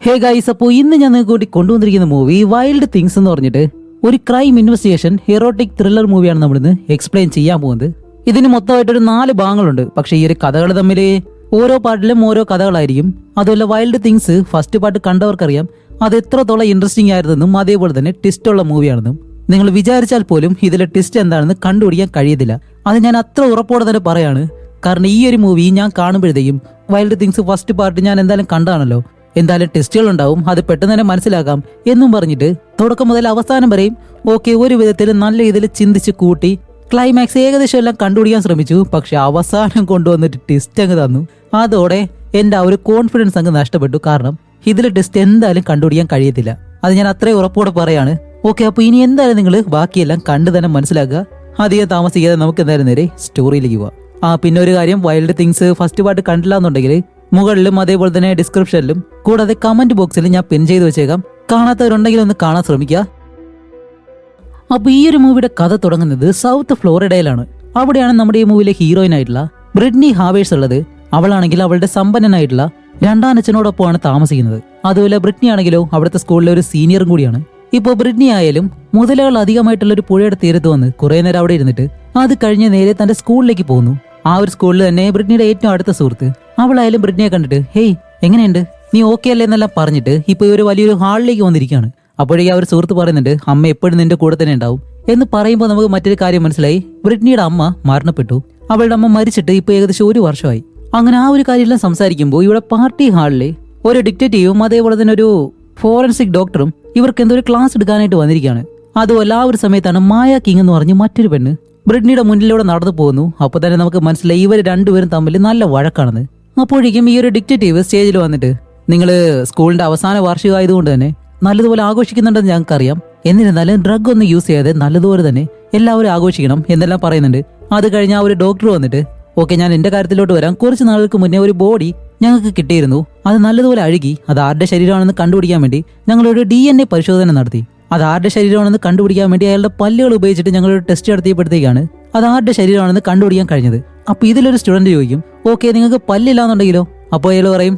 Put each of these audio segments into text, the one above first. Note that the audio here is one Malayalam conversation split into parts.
ഹേ ഗൈസ്, അപ്പോൾ ഇന്ന് ഞാൻ നിങ്ങൾക്ക് കൂടി കൊണ്ടുവന്നിരിക്കുന്ന മൂവി വൈൽഡ് തിങ്സ് എന്ന് പറഞ്ഞിട്ട് ഒരു ക്രൈം ഇൻവെസ്റ്റിഗേഷൻ ഹെറോട്ടിക് ത്രില്ലർ മൂവിയാണ് നമ്മളിന്ന് എക്സ്പ്ലെയിൻ ചെയ്യാൻ പോകുന്നത്. ഇതിന് മൊത്തമായിട്ടൊരു 4 ഭാഗങ്ങളുണ്ട്. പക്ഷേ ഈ ഒരു കഥകൾ തമ്മിൽ ഓരോ പാർട്ടിലും ഓരോ കഥകളായിരിക്കും. അതുപോലെ വൈൽഡ് തിങ്സ് ഫസ്റ്റ് പാർട്ട് കണ്ടവർക്കറിയാം അത് എത്രത്തോളം ഇൻട്രസ്റ്റിംഗ് ആയിരുന്നെന്നും അതേപോലെ തന്നെ ട്വിസ്റ്റ് ഉള്ള മൂവിയാണെന്നും. നിങ്ങൾ വിചാരിച്ചാൽ പോലും ഇതിലെ ട്വിസ്റ്റ് എന്താണെന്ന് കണ്ടുപിടിക്കാൻ കഴിയത്തില്ല. അത് ഞാൻ അത്ര ഉറപ്പോടെ തന്നെ പറയാണ്. കാരണം ഈ ഒരു മൂവി ഞാൻ കാണുമ്പോഴത്തേക്കും വൈൽഡ് തിങ്സ് ഫസ്റ്റ് പാർട്ട് ഞാൻ എന്തായാലും കണ്ടാണല്ലോ, എന്തായാലും ടെസ്റ്റുകൾ ഉണ്ടാവും, അത് പെട്ടെന്ന് തന്നെ മനസ്സിലാക്കാം എന്നും പറഞ്ഞിട്ട് തുടക്കം മുതൽ അവസാനം വരെയും ഒരു വിധത്തിൽ നല്ല രീതിയിൽ ചിന്തിച്ച് കൂട്ടി ക്ലൈമാക്സ് ഏകദേശം എല്ലാം കണ്ടുപിടിക്കാൻ ശ്രമിച്ചു. പക്ഷെ അവസാനം കൊണ്ടുവന്നിട്ട് ടെസ്റ്റ് അങ്ങ് തന്നു. അതോടെ എൻ്റെ ആ ഒരു കോൺഫിഡൻസ് അങ്ങ് നഷ്ടപ്പെട്ടു. കാരണം ഇതിലെ ടെസ്റ്റ് എന്തായാലും കണ്ടുപിടിക്കാൻ കഴിയത്തില്ല. അത് ഞാൻ അത്രയും ഉറപ്പോടെ പറയാണ്. അപ്പോൾ ഇനി എന്തായാലും നിങ്ങൾ ബാക്കിയെല്ലാം കണ്ടു തന്നെ മനസ്സിലാക്കുക. അധികം താമസിക്കാതെ നമുക്ക് എന്തായാലും നേരെ സ്റ്റോറിയിലേക്ക് പോവാം. പിന്നെ ഒരു കാര്യം, വൈൽഡ് തിങ്സ് ഫസ്റ്റ് പാർട്ട് കണ്ടില്ല എന്നുണ്ടെങ്കിൽ മുകളിലും അതേപോലെ തന്നെ ഡിസ്ക്രിപ്ഷനിലും കൂടാതെ കമന്റ് ബോക്സിലും ഞാൻ പിൻ ചെയ്ത് വെച്ചേക്കാം. കാണാത്തവരുണ്ടെങ്കിൽ ഒന്ന് കാണാൻ ശ്രമിക്കുക. അപ്പൊ ഈ ഒരു മൂവിയുടെ കഥ തുടങ്ങുന്നത് സൗത്ത് ഫ്ലോറിഡയിലാണ്. അവിടെയാണ് നമ്മുടെ ഈ മൂവിയിലെ ഹീറോയിൻ ആയിട്ടുള്ള ബ്രിട്നി ഹാവേഴ്സ് ഉള്ളത്. അവളാണെങ്കിൽ അവളുടെ സമ്പന്നനായിട്ടുള്ള രണ്ടാനച്ഛനോടൊപ്പമാണ് താമസിക്കുന്നത്. അതുപോലെ ബ്രിട്നി ആണെങ്കിലോ അവിടുത്തെ സ്കൂളിലെ ഒരു സീനിയറും കൂടിയാണ്. ഇപ്പോൾ ബ്രിട്നി ആയാലും മുതലകൾ അധികമായിട്ടുള്ള ഒരു പുഴയുടെ തീരത്ത് വന്ന് കുറെ നേരം അവിടെ ഇരുന്നിട്ട് അത് കഴിഞ്ഞ് നേരെ തന്റെ സ്കൂളിലേക്ക് പോകുന്നു. ആ ഒരു സ്കൂളിൽ തന്നെ ബ്രിട്നിയുടെ ഏറ്റവും അടുത്ത സുഹൃത്ത് അവളായാലും ബ്രിട്നിയെ കണ്ടിട്ട് ഹേയ് എങ്ങനെയുണ്ട്, നീ ഓക്കെ അല്ലേ എന്നെല്ലാം പറഞ്ഞിട്ട് ഇപ്പൊ ഒരു വലിയൊരു ഹാളിലേക്ക് വന്നിരിക്കുകയാണ്. അപ്പോഴേക്കും ആ ഒരു സുഹൃത്ത് പറയുന്നുണ്ട് അമ്മ എപ്പോഴും നിന്റെ കൂടെ തന്നെ ഉണ്ടാവും എന്ന് പറയുമ്പോൾ നമുക്ക് മറ്റൊരു കാര്യം മനസ്സിലായി. ബ്രിട്നിയുടെ അമ്മ മരണപ്പെട്ടു. അവളുടെ അമ്മ മരിച്ചിട്ട് ഇപ്പൊ ഏകദേശം 1 വർഷമായി. അങ്ങനെ ആ ഒരു കാര്യമെല്ലാം സംസാരിക്കുമ്പോൾ ഇവിടെ പാർട്ടി ഹാളിലെ ഒരു ഡിറ്റക്റ്റീവും അതേപോലെ തന്നെ ഒരു ഫോറൻസിക് ഡോക്ടറും ഇവർക്ക് എന്തോ ഒരു ക്ലാസ് എടുക്കാനായിട്ട് വന്നിരിക്കുകയാണ്. അതുമല്ല ആ ഒരു സമയത്താണ് മായ കിങ് എന്ന് പറഞ്ഞ് മറ്റൊരു പെണ്ണ് ബ്രിട്നിയുടെ മുന്നിലൂടെ നടന്നു പോകുന്നു. അപ്പൊ തന്നെ നമുക്ക് മനസ്സിലായി ഇവർ രണ്ടുപേരും തമ്മിൽ നല്ല വഴക്കാണെന്ന്. അപ്പോഴേക്കും ഈ ഒരു ഡിറ്റക്റ്റീവ് സ്റ്റേജിൽ വന്നിട്ട് നിങ്ങള് സ്കൂളിന്റെ അവസാന വാർഷികമായതുകൊണ്ട് തന്നെ നല്ലതുപോലെ ആഘോഷിക്കുന്നുണ്ടെന്ന് ഞങ്ങൾക്കറിയാം, എന്നിരുന്നാലും ഡ്രഗ് ഒന്നും യൂസ് ചെയ്യാതെ നല്ലതുപോലെ തന്നെ എല്ലാവരും ആഘോഷിക്കണം എന്നെല്ലാം പറയുന്നുണ്ട്. അത് കഴിഞ്ഞ് ആ ഒരു ഡോക്ടർ വന്നിട്ട് ഞാൻ എന്റെ കാര്യത്തിലോട്ട് വരാം. കുറച്ച് നാളുകൾക്ക് മുന്നേ ഒരു ബോഡി ഞങ്ങൾക്ക് കിട്ടിയിരുന്നു. അത് നല്ലതുപോലെ അഴുകി. അത് ആരുടെ ശരീരമാണെന്ന് കണ്ടുപിടിക്കാൻ വേണ്ടി ഞങ്ങളൊരു DNA പരിശോധന നടത്തി. അത് ആരുടെ ശരീരമാണെന്ന് കണ്ടുപിടിക്കാൻ വേണ്ടി അയാളുടെ പല്ലുകൾ ഉപയോഗിച്ചിട്ട് ഞങ്ങളൊരു ടെസ്റ്റ് നടത്തിയപ്പോഴത്തേക്കാണ് അത് ആരുടെ ശരീരമാണെന്ന് കണ്ടുപിടിക്കാൻ കഴിഞ്ഞത്. അപ്പൊ ഇതിലൊരു സ്റ്റുഡന്റ് ചോദിക്കും നിങ്ങൾക്ക് പല്ലില്ലാന്നുണ്ടെങ്കിലോ? അപ്പോൾ അയാൾ പറയും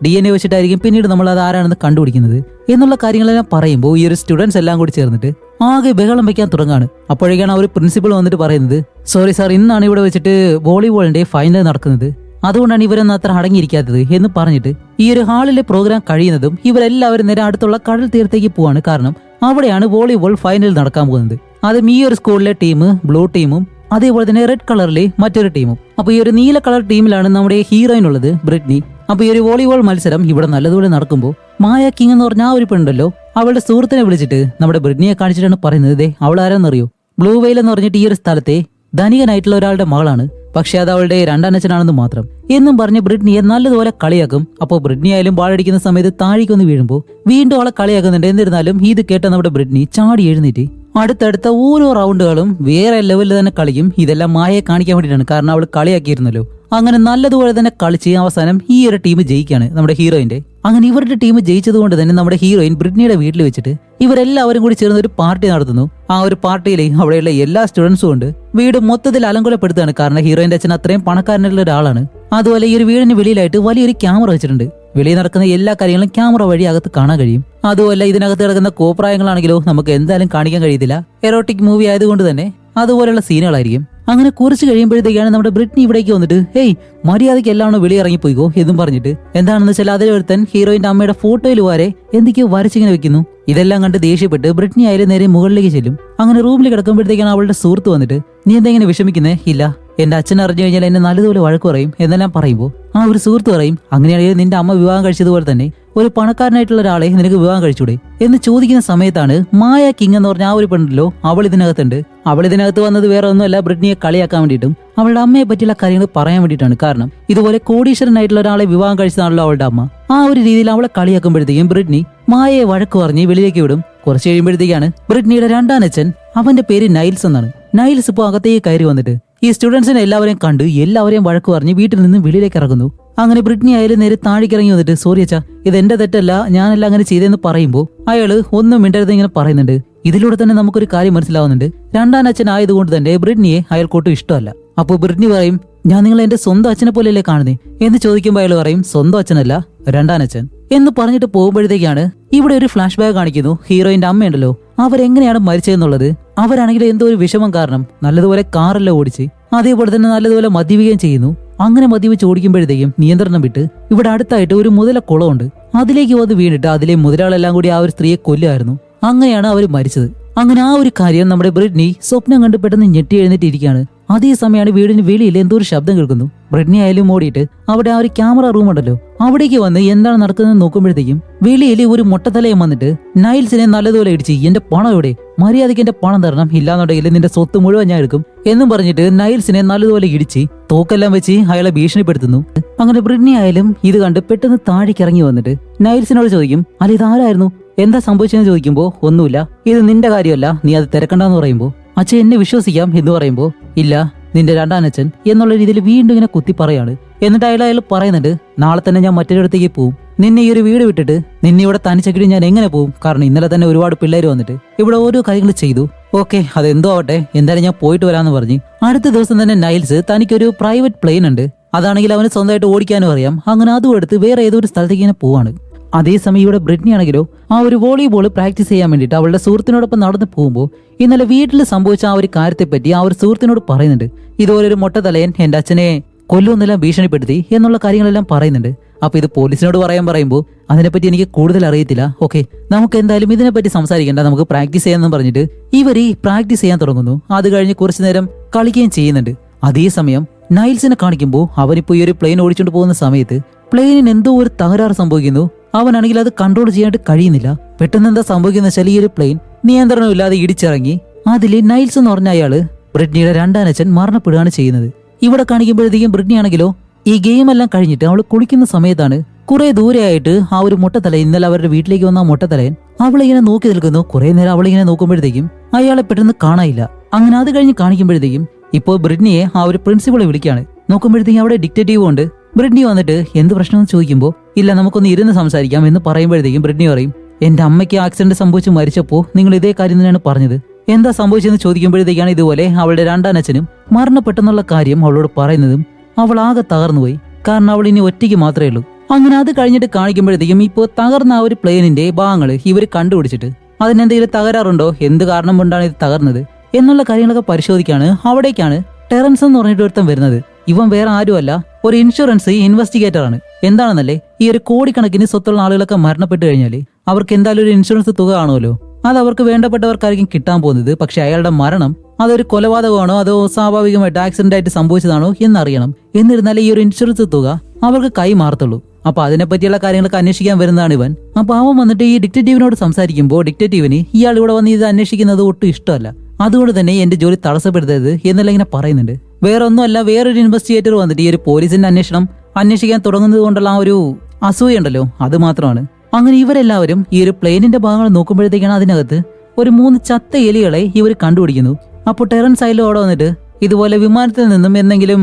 DNA വെച്ചിട്ടായിരിക്കും പിന്നീട് നമ്മൾ അത് ആരാണെന്ന് കണ്ടുപിടിക്കുന്നത് എന്നുള്ള കാര്യങ്ങളെല്ലാം പറയുമ്പോൾ ഈ ഒരു സ്റ്റുഡൻസ് എല്ലാം കൂടി ചേർന്നിട്ട് ആകെ ബഹളം വയ്ക്കാൻ തുടങ്ങാണ്. അപ്പോഴേക്കാണ് ആ ഒരു പ്രിൻസിപ്പൾ വന്നിട്ട് പറയുന്നത് സോറി സാർ, ഇന്നാണ് ഇവിടെ വെച്ചിട്ട് വോളിബോളിന്റെ ഫൈനൽ നടക്കുന്നത്, അതുകൊണ്ടാണ് ഇവരൊന്നും അത്ര അടങ്ങിയിരിക്കാത്തത് എന്ന് പറഞ്ഞിട്ട് ഈ ഒരു ഹാളിലെ പ്രോഗ്രാം കഴിയുന്നതും ഇവരെല്ലാവരും നേരെ അടുത്തുള്ള കടൽ തീരത്തേക്ക് പോവാണ്. കാരണം അവിടെയാണ് വോളിബോൾ ഫൈനൽ നടക്കാൻ പോകുന്നത്. അതും ഈ ഒരു സ്കൂളിലെ ടീം ബ്ലൂ ടീമും അതേപോലെ തന്നെ റെഡ് കളറിലെ മറ്റൊരു ടീമും. അപ്പൊ ഈ ഒരു നീല കളർ ടീമിലാണ് നമ്മുടെ ഹീറോയിൻ ഉള്ളത്, ബ്രിട്നി. അപ്പൊ ഈ ഒരു വോളിബോൾ മത്സരം ഇവിടെ നല്ലതുപോലെ നടക്കുമ്പോൾ മായ കിങ് എന്ന് പറഞ്ഞ ആ ഒരു പെണ്ണുണ്ടല്ലോ, അവളുടെ സുഹൃത്തിനെ വിളിച്ചിട്ട് നമ്മുടെ ബ്രിട്നിയെ കാണിച്ചിട്ടാണ് പറയുന്നത് അവൾ ആരാന്നറിയോ? ബ്ലൂ വെയിൽ എന്ന് പറഞ്ഞിട്ട് ഈ ഒരു സ്ഥലത്തെ ധനികനായിട്ടുള്ള ഒരാളുടെ മകളാണ്, പക്ഷെ അത് അവളുടെ രണ്ടാനച്ഛനാണെന്ന് മാത്രം എന്നും പറഞ്ഞ് ബ്രിട്നിയെ നല്ലതുപോലെ കളിയാക്കും. അപ്പോൾ ബ്രിട്നി ആയാലും ബാളടിക്കുന്ന സമയത്ത് താഴേക്കൊന്ന് വീഴുമ്പോൾ വീണ്ടും അവളെ കളിയാക്കുന്നുണ്ട്. എന്നിരുന്നാലും ഇത് കേട്ട നമ്മുടെ ബ്രിട്നി ചാടി എഴുന്നേറ്റ് അടുത്തടുത്ത ഓരോ റൗണ്ടുകളും വേറെ ലെവലിൽ തന്നെ കളിക്കും. ഇതെല്ലാം മായയെ കാണിക്കാൻ വേണ്ടിയിട്ടാണ്, കാരണം അവൾ കളിയാക്കിയിരുന്നല്ലോ. അങ്ങനെ നല്ലതുപോലെ തന്നെ കളിച്ച് അവസാനം ഈ ഒരു ടീം ജയിക്കാണ് നമ്മുടെ ഹീറോയിന്റെ. അങ്ങനെ ഇവരുടെ ടീം ജയിച്ചത് കൊണ്ട് തന്നെ നമ്മുടെ ഹീറോയിൻ ബ്രിട്നിയുടെ വീട്ടിൽ വെച്ചിട്ട് ഇവരെല്ലാവരും കൂടി ചേർന്ന് ഒരു പാർട്ടി നടത്തുന്നു. ആ ഒരു പാർട്ടിയിൽ അവിടെയുള്ള എല്ലാ സ്റ്റുഡൻസും ഉണ്ട്. വീട് മൊത്തത്തിൽ അലങ്കോലപ്പെടുത്തുകയാണ്. കാരണം ഹീറോയിന്റെ അച്ഛൻ അത്രയും പണക്കാരനുള്ള ഒരാളാണ്. അതുപോലെ ഈ ഒരു വീടിന് വെളിയിലായിട്ട് വലിയൊരു ക്യാമറ വെച്ചിട്ടുണ്ട്. വെളിയിൽ നടക്കുന്ന എല്ലാ കാര്യങ്ങളും ക്യാമറ വഴി അകത്ത് കാണാൻ കഴിയും. അതുപോലെ ഇതിനകത്ത് കിടക്കുന്ന കോപ്രായങ്ങളാണെങ്കിലോ നമുക്ക് എന്തായാലും കാണിക്കാൻ കഴിയത്തില്ല. എറോട്ടിക് മൂവി ആയതുകൊണ്ട് തന്നെ അതുപോലെയുള്ള സീനുകളായിരിക്കും. അങ്ങനെ കുറച്ച് കഴിയുമ്പോഴത്തേക്കാണ് നമ്മുടെ ബ്രിട്നി ഇവിടേക്ക് വന്നിട്ട് മര്യാദയ്ക്ക് എല്ലാവരും വെളിയിറങ്ങിപ്പോയിക്കോ എന്നും പറഞ്ഞിട്ട് എന്താണെന്ന് വെച്ചാൽ അതിലൊരുത്തൻ ഹീറോയിന്റെ അമ്മയുടെ ഫോട്ടോയിൽ വരെ എന്തൊക്കെയോ വരച്ചിങ്ങനെ വെക്കുന്നു. ഇതെല്ലാം കണ്ട് ദേഷ്യപ്പെട്ട് ബ്രിട്നി ആയാലും നേരെ മുകളിലേക്ക് ചെല്ലും. അങ്ങനെ റൂമിൽ കിടക്കുമ്പോഴത്തേക്കാണ് അവളുടെ സുഹൃത്ത് വന്നിട്ട് നീ എന്തെങ്ങനെ വിഷമിക്കുന്നേ? ഇല്ല, എന്റെ അച്ഛൻ അറിഞ്ഞു കഴിഞ്ഞാൽ എന്നെ നല്ലതുപോലെ വഴക്ക് പറയും എന്നെല്ലാം പറയുമ്പോൾ ആ ഒരു സുഹൃത്ത് പറയും അങ്ങനെയാണെങ്കിൽ നിന്റെ അമ്മ വിവാഹം കഴിച്ചതുപോലെ തന്നെ ഒരു പണക്കാരനായിട്ടുള്ള ഒരാളെ നിനക്ക് വിവാഹം കഴിച്ചൂടെ എന്ന് ചോദിക്കുന്ന സമയത്താണ് മായ കിങ് എന്ന് പറഞ്ഞ ആ ഒരു പെണ്ണല്ലോ അവൾ ഇതിനകത്തുണ്ട്. അവൾ ഇതിനകത്ത് വന്നത് വേറെ ഒന്നുമല്ല ബ്രിട്നിയെ കളിയാക്കാൻ വേണ്ടിയിട്ടും അവളുടെ അമ്മയെ പറ്റിയുള്ള കാര്യങ്ങൾ പറയാൻ വേണ്ടിയിട്ടാണ്. കാരണം ഇതുപോലെ കോടീശ്വരനായിട്ടുള്ള ഒരാളെ വിവാഹം കഴിച്ചതാണല്ലോ അവളുടെ അമ്മ. ആ ഒരു രീതിയിൽ അവളെ കളിയാക്കുമ്പോഴത്തേക്കും ബ്രിട്നി മായയെ വഴക്ക് പറഞ്ഞ് വെളിയിലേക്ക് വിടും. കുറച്ച് കഴിയുമ്പോഴത്തേക്കാണ് ബ്രിട്നിയുടെ രണ്ടാനച്ഛൻ, അവന്റെ പേര് നൈൽസ് എന്നാണ്. നൈൽസ് ഇപ്പോൾ അകത്തേക്ക് കയറി വന്നിട്ട് ഈ സ്റ്റുഡൻസിനെ എല്ലാവരെയും കണ്ട് എല്ലാവരെയും വഴക്ക് പറഞ്ഞ് വീട്ടിൽ നിന്ന് വെളിയിലേക്ക് ഇറങ്ങുന്നു. അങ്ങനെ ബ്രിട്നി ആയാലും നേരെ താഴേക്ക് ഇറങ്ങി വന്നിട്ട് സോറി അച്ഛാ, ഇത് എന്റെ തെറ്റല്ല, ഞാനല്ല അങ്ങനെ ചെയ്തെന്ന് പറയുമ്പോൾ അയാള് ഒന്നും മിണ്ടരുത് ഇങ്ങനെ പറയുന്നുണ്ട് ഇതിലൂടെ തന്നെ നമുക്കൊരു കാര്യം മനസ്സിലാവുന്നുണ്ട്. രണ്ടാം അച്ഛൻ ആയതുകൊണ്ട് തന്നെ ബ്രിട്നിയെ അയാൾക്കൊട്ടും ഇഷ്ടമല്ല. അപ്പൊ ബ്രിട്നി പറയും, ഞാൻ നിങ്ങളെ എന്റെ സ്വന്തം അച്ഛനെ പോലെയല്ലേ കാണുന്നേ എന്ന് ചോദിക്കുമ്പോൾ അയാൾ പറയും, സ്വന്തം അച്ഛനല്ല, രണ്ടാം അച്ഛൻ എന്ന് പറഞ്ഞിട്ട് പോകുമ്പോഴത്തേക്കാണ് ഇവിടെ ഒരു ഫ്ലാഷ് ബാക്ക് കാണിക്കുന്നു. ഹീറോയിന്റെ അമ്മയുണ്ടല്ലോ, അവരെങ്ങനെയാണ് മരിച്ചതെന്നുള്ളത്. അവരാണെങ്കിൽ എന്തോ ഒരു വിഷമം കാരണം നല്ലതുപോലെ കാറെല്ലാം ഓടിച്ച് അതേപോലെ തന്നെ നല്ലതുപോലെ മദ്യപിക്കുകയും ചെയ്യുന്നു. അങ്ങനെ മദ്യപിച്ച് ഓടിക്കുമ്പോഴത്തേക്കും നിയന്ത്രണം വിട്ട് ഇവിടെ അടുത്തായിട്ട് ഒരു മുതല കുളമുണ്ട്. അതിലേക്ക് വന്ന് വീണിട്ട് അതിലെ മുതലാളെല്ലാം കൂടി ആ ഒരു സ്ത്രീയെ കൊല്ലുമായിരുന്നു. അങ്ങനെയാണ് അവർ മരിച്ചത്. അങ്ങനെ ആ ഒരു കാര്യം നമ്മുടെ ബ്രിട്നി സ്വപ്നം കണ്ട് പെട്ടെന്ന് ഞെട്ടി എഴുന്നേറ്റിരിക്കുകയാണ്. അതേസമയമാണ് വീടിന് വെളിയിൽ എന്തോ ഒരു ശബ്ദം കേൾക്കുന്നു. ബ്രിട്നി ആയാലും ഓടിയിട്ട് അവിടെ ആ ഒരു ക്യാമറ റൂം ഉണ്ടല്ലോ അവിടേക്ക് വന്ന് എന്താണ് നടക്കുന്നത് നോക്കുമ്പോഴത്തേക്കും വെളിയിൽ ഒരു മൊട്ടത്തലയും വന്നിട്ട് നൈൽസിനെ നല്ലതുപോലെ ഇടിച്ച്, എന്റെ പണം എവിടെ, മര്യാദയ്ക്ക് എന്റെ പണം തരണം, ഇല്ലാന്നുണ്ടെങ്കിൽ നിന്റെ സ്വത്ത് മുഴുവൻ ഞാൻ എടുക്കും എന്നും പറഞ്ഞിട്ട് നൈൽസിനെ നല്ലതുപോലെ ഇടിച്ച് തോക്കെല്ലാം വെച്ച് അയാളെ ഭീഷണിപ്പെടുത്തുന്നു. അങ്ങനെ ബ്രിട്നി ആയാലും ഇത് കണ്ട് പെട്ടെന്ന് താഴേക്ക് ഇറങ്ങി വന്നിട്ട് നൈൽസിനോട് ചോദിക്കും, അല്ല ഇതാരായിരുന്നു, എന്താ സംഭവിച്ചെന്ന് ചോദിക്കുമ്പോ ഒന്നുമില്ല, ഇത് നിന്റെ കാര്യമല്ല, നീ അത് തിരക്കണ്ടെന്ന് പറയുമ്പോ അച്ഛൻ എന്നെ വിശ്വസിക്കാം എന്ന് പറയുമ്പോ ഇല്ല, നിന്റെ രണ്ടാം അച്ഛൻ എന്നുള്ള രീതിയിൽ വീണ്ടും ഇങ്ങനെ കുത്തി പറയാണ്. എന്നിട്ട് അയാൾ പറയുന്നുണ്ട്, നാളെ തന്നെ ഞാൻ മറ്റൊരിടത്തേക്ക് പോവും, നിന്നെ ഈ ഒരു വീട് വിട്ടിട്ട് നിന്നെ ഇവിടെ തനിച്ചക്കിട്ട് ഞാൻ എങ്ങനെ പോവും, കാരണം ഇന്നലെ തന്നെ ഒരുപാട് പിള്ളേര് വന്നിട്ട് ഇവിടെ ഓരോ കാര്യങ്ങൾ ചെയ്തു. ഓക്കെ, അതെന്തോ ആവട്ടെ, എന്തായാലും ഞാൻ പോയിട്ട് വരാന്ന് പറഞ്ഞ് അടുത്ത ദിവസം തന്നെ നൈൽസ് തനിക്കൊരു പ്രൈവറ്റ് പ്ലെയിൻ ഉണ്ട്, അതാണെങ്കിൽ അവന് സ്വന്തമായിട്ട് ഓടിക്കാനും അറിയാം. അങ്ങനെ അതും എടുത്ത് വേറെ ഏതോ ഒരു സ്ഥലത്തേക്ക് ഇങ്ങനെ പോവാണ്. അതേസമയം ഇവിടെ ബ്രിട്നി ആണെങ്കിലോ ആ ഒരു വോളിബോൾ പ്രാക്ടീസ് ചെയ്യാൻ വേണ്ടിയിട്ട് അവളുടെ സുഹൃത്തിനോടൊപ്പം നടന്നു പോകുമ്പോൾ ഇന്നലെ വീട്ടിൽ സംഭവിച്ച ആ ഒരു കാര്യത്തെപ്പറ്റി ആ ഒരു സുഹൃത്തിനോട് പറയുന്നുണ്ട്. ഇതുപോലെ ഒരു മൊട്ടത്തലയൻ എന്റെ അച്ഛനെ കൊല്ലുമെന്നെല്ലാം ഭീഷണിപ്പെടുത്തി എന്നുള്ള കാര്യങ്ങളെല്ലാം പറയുന്നുണ്ട്. അപ്പൊ ഇത് പോലീസിനോട് പറയുമ്പോൾ അതിനെപ്പറ്റി എനിക്ക് കൂടുതൽ അറിയത്തില്ല, ഓക്കെ നമുക്ക് എന്തായാലും ഇതിനെപ്പറ്റി സംസാരിക്കേണ്ട, നമുക്ക് പ്രാക്ടീസ് ചെയ്യാമെന്ന് പറഞ്ഞിട്ട് ഇവര് പ്രാക്ടീസ് ചെയ്യാൻ തുടങ്ങുന്നു. അത് കഴിഞ്ഞ് കുറച്ചു നേരം കളിക്കുകയും ചെയ്യുന്നുണ്ട്. അതേസമയം നൈൽസിനെ കാണിക്കുമ്പോൾ അവനിപ്പോ ഈ ഒരു പ്ലെയിൻ ഓടിച്ചുകൊണ്ട് പോകുന്ന സമയത്ത് പ്ലെയിനിന് എന്തോ ഒരു തകരാറ് സംഭവിക്കുന്നു. അവനാണെങ്കിൽ അത് കൺട്രോൾ ചെയ്യാനായിട്ട് കഴിയുന്നില്ല. പെട്ടെന്ന് എന്താ സംഭവിക്കുന്ന വെച്ചാൽ ഈ ഒരു പ്ലെയിൻ നിയന്ത്രണമില്ലാതെ ഇടിച്ചിറങ്ങി അതില് നൈൽസ് എന്ന് പറഞ്ഞ അയാള് ബ്രിട്നിയുടെ രണ്ടാം അച്ഛൻ മരണപ്പെടുകയാണ് ചെയ്യുന്നത്. ഇവിടെ കാണിക്കുമ്പോഴത്തേക്കും ബ്രിട്നി ആണെങ്കിലോ ഈ ഗെയിം എല്ലാം കഴിഞ്ഞിട്ട് അവൾ കുളിക്കുന്ന സമയത്താണ് കുറെ ദൂരെയായിട്ട് ആ ഒരു മൊട്ടത്തലയൻ, ഇന്നലെ അവരുടെ വീട്ടിലേക്ക് വന്ന ആ മൊട്ടത്തലയൻ അവളിങ്ങനെ നോക്കി നിൽക്കുന്നു. കുറെ നേരം അവളിങ്ങനെ നോക്കുമ്പോഴത്തേക്കും അയാളെ പെട്ടെന്ന് കാണാനില്ല. അങ്ങനെ അത് കഴിഞ്ഞ് കാണിക്കുമ്പോഴത്തേക്കും ഇപ്പോൾ ബ്രിട്നിയെ ആ ഒരു പ്രിൻസിപ്പളെ വിളിക്കുകയാണ്. നോക്കുമ്പോഴത്തേക്കും അവിടെ ഡിക്റ്റേറ്റീവ് ഉണ്ട്. ബ്രിട്നി വന്നിട്ട് എന്ത് പ്രശ്നമെന്ന് ചോദിക്കുമ്പോൾ ഇല്ല നമുക്കൊന്ന് ഇരുന്ന് സംസാരിക്കാം എന്ന് പറയുമ്പോഴത്തേക്കും ബ്രിട്നി പറയും, എന്റെ അമ്മയ്ക്ക് ആക്സിഡന്റ് സംഭവിച്ച് മരിച്ചപ്പോൾ നിങ്ങൾ ഇതേ കാര്യം തന്നെയാണ് പറഞ്ഞത്, എന്താ സംഭവിച്ചെന്ന് ചോദിക്കുമ്പോഴത്തേക്കാണ് ഇതുപോലെ അവളുടെ രണ്ടാം അച്ഛനും മരണപ്പെട്ടെന്നുള്ള കാര്യം അവളോട് പറയുന്നതും അവൾ ആകെ തകർന്നുപോയി. കാരണം അവൾ ഇനി ഒറ്റയ്ക്ക് മാത്രമേ ഉള്ളൂ. അങ്ങനെ അത് കഴിഞ്ഞിട്ട് കാണിക്കുമ്പോഴത്തേക്കും ഇപ്പോൾ തകർന്ന ആ ഒരു പ്ലെയിനിന്റെ ഭാഗങ്ങൾ ഇവർ കണ്ടുപിടിച്ചിട്ട് അതിനെന്തെങ്കിലും തകരാറുണ്ടോ, എന്ത് കാരണം കൊണ്ടാണ് ഇത് തകർന്നത് എന്നുള്ള കാര്യങ്ങളൊക്കെ പരിശോധിക്കാണ്. അവിടേക്കാണ് ടെറൻസ് എന്ന് പറഞ്ഞിട്ട് ഒരുത്തൻ വരുന്നത്. ഇവൻ വേറെ ആരുമല്ല, ഒരു ഇൻഷുറൻസ് ഇൻവെസ്റ്റിഗേറ്റർ ആണ്. എന്താണെന്നല്ലേ, ഈ ഒരു കോടിക്കണക്കിന് സ്വത്തുള്ള ആളുകളൊക്കെ മരണപ്പെട്ടു കഴിഞ്ഞാല് അവർക്ക് എന്തായാലും ഒരു ഇൻഷുറൻസ് തുക കാണുമല്ലോ, അത് അവർക്ക് വേണ്ടപ്പെട്ടവർക്കായിരിക്കും കിട്ടാൻ പോകുന്നത്. പക്ഷെ അയാളുടെ മരണം അതൊരു കൊലപാതകമാണോ അതോ സ്വാഭാവികമായിട്ട് ആക്സിഡന്റ് ആയിട്ട് സംഭവിച്ചതാണോ എന്നറിയണം. എന്നിരുന്നാലേ ഈ ഒരു ഇൻഷുറൻസ് തുക അവർക്ക് കൈമാറത്തുള്ളൂ. അപ്പൊ അതിനെപ്പറ്റിയുള്ള കാര്യങ്ങളൊക്കെ അന്വേഷിക്കാൻ വരുന്നതാണ് ഇവൻ. അപ്പൊ അവൻ വന്നിട്ട് ഈ ഡിറ്റക്റ്റീവിനോട് സംസാരിക്കുമ്പോൾ ഡിറ്റക്റ്റീവിന് ഇയാൾ ഇവിടെ വന്ന് ഇത് അന്വേഷിക്കുന്നത് ഒട്ടും ഇഷ്ടമല്ല. അതുകൊണ്ട് തന്നെ എന്റെ ജോലി തടസ്സപ്പെടുത്തരുത് എന്നെല്ലാം ഇങ്ങനെ പറയുന്നുണ്ട്. വേറെ ഒന്നുമല്ല, വേറൊരു ഇൻവെസ്റ്റിഗേറ്റർ വന്നിട്ട് ഈ ഒരു പോലീസിന്റെ അന്വേഷിക്കാൻ തുടങ്ങുന്നത് കൊണ്ടുള്ള ആ ഒരു അസൂയുണ്ടല്ലോ അത് മാത്രമാണ്. അങ്ങനെ ഇവരെല്ലാവരും ഈ ഒരു പ്ലെയിനിന്റെ ഭാഗങ്ങൾ നോക്കുമ്പോഴത്തേക്കാണ് അതിനകത്ത് ഒരു 3 ചത്ത എലികളെ ഇവർ കണ്ടുപിടിക്കുന്നു. അപ്പോൾ ടെറൻസ് ആയാലും അവിടെ വന്നിട്ട് ഇതുപോലെ വിമാനത്തിൽ നിന്നും എന്തെങ്കിലും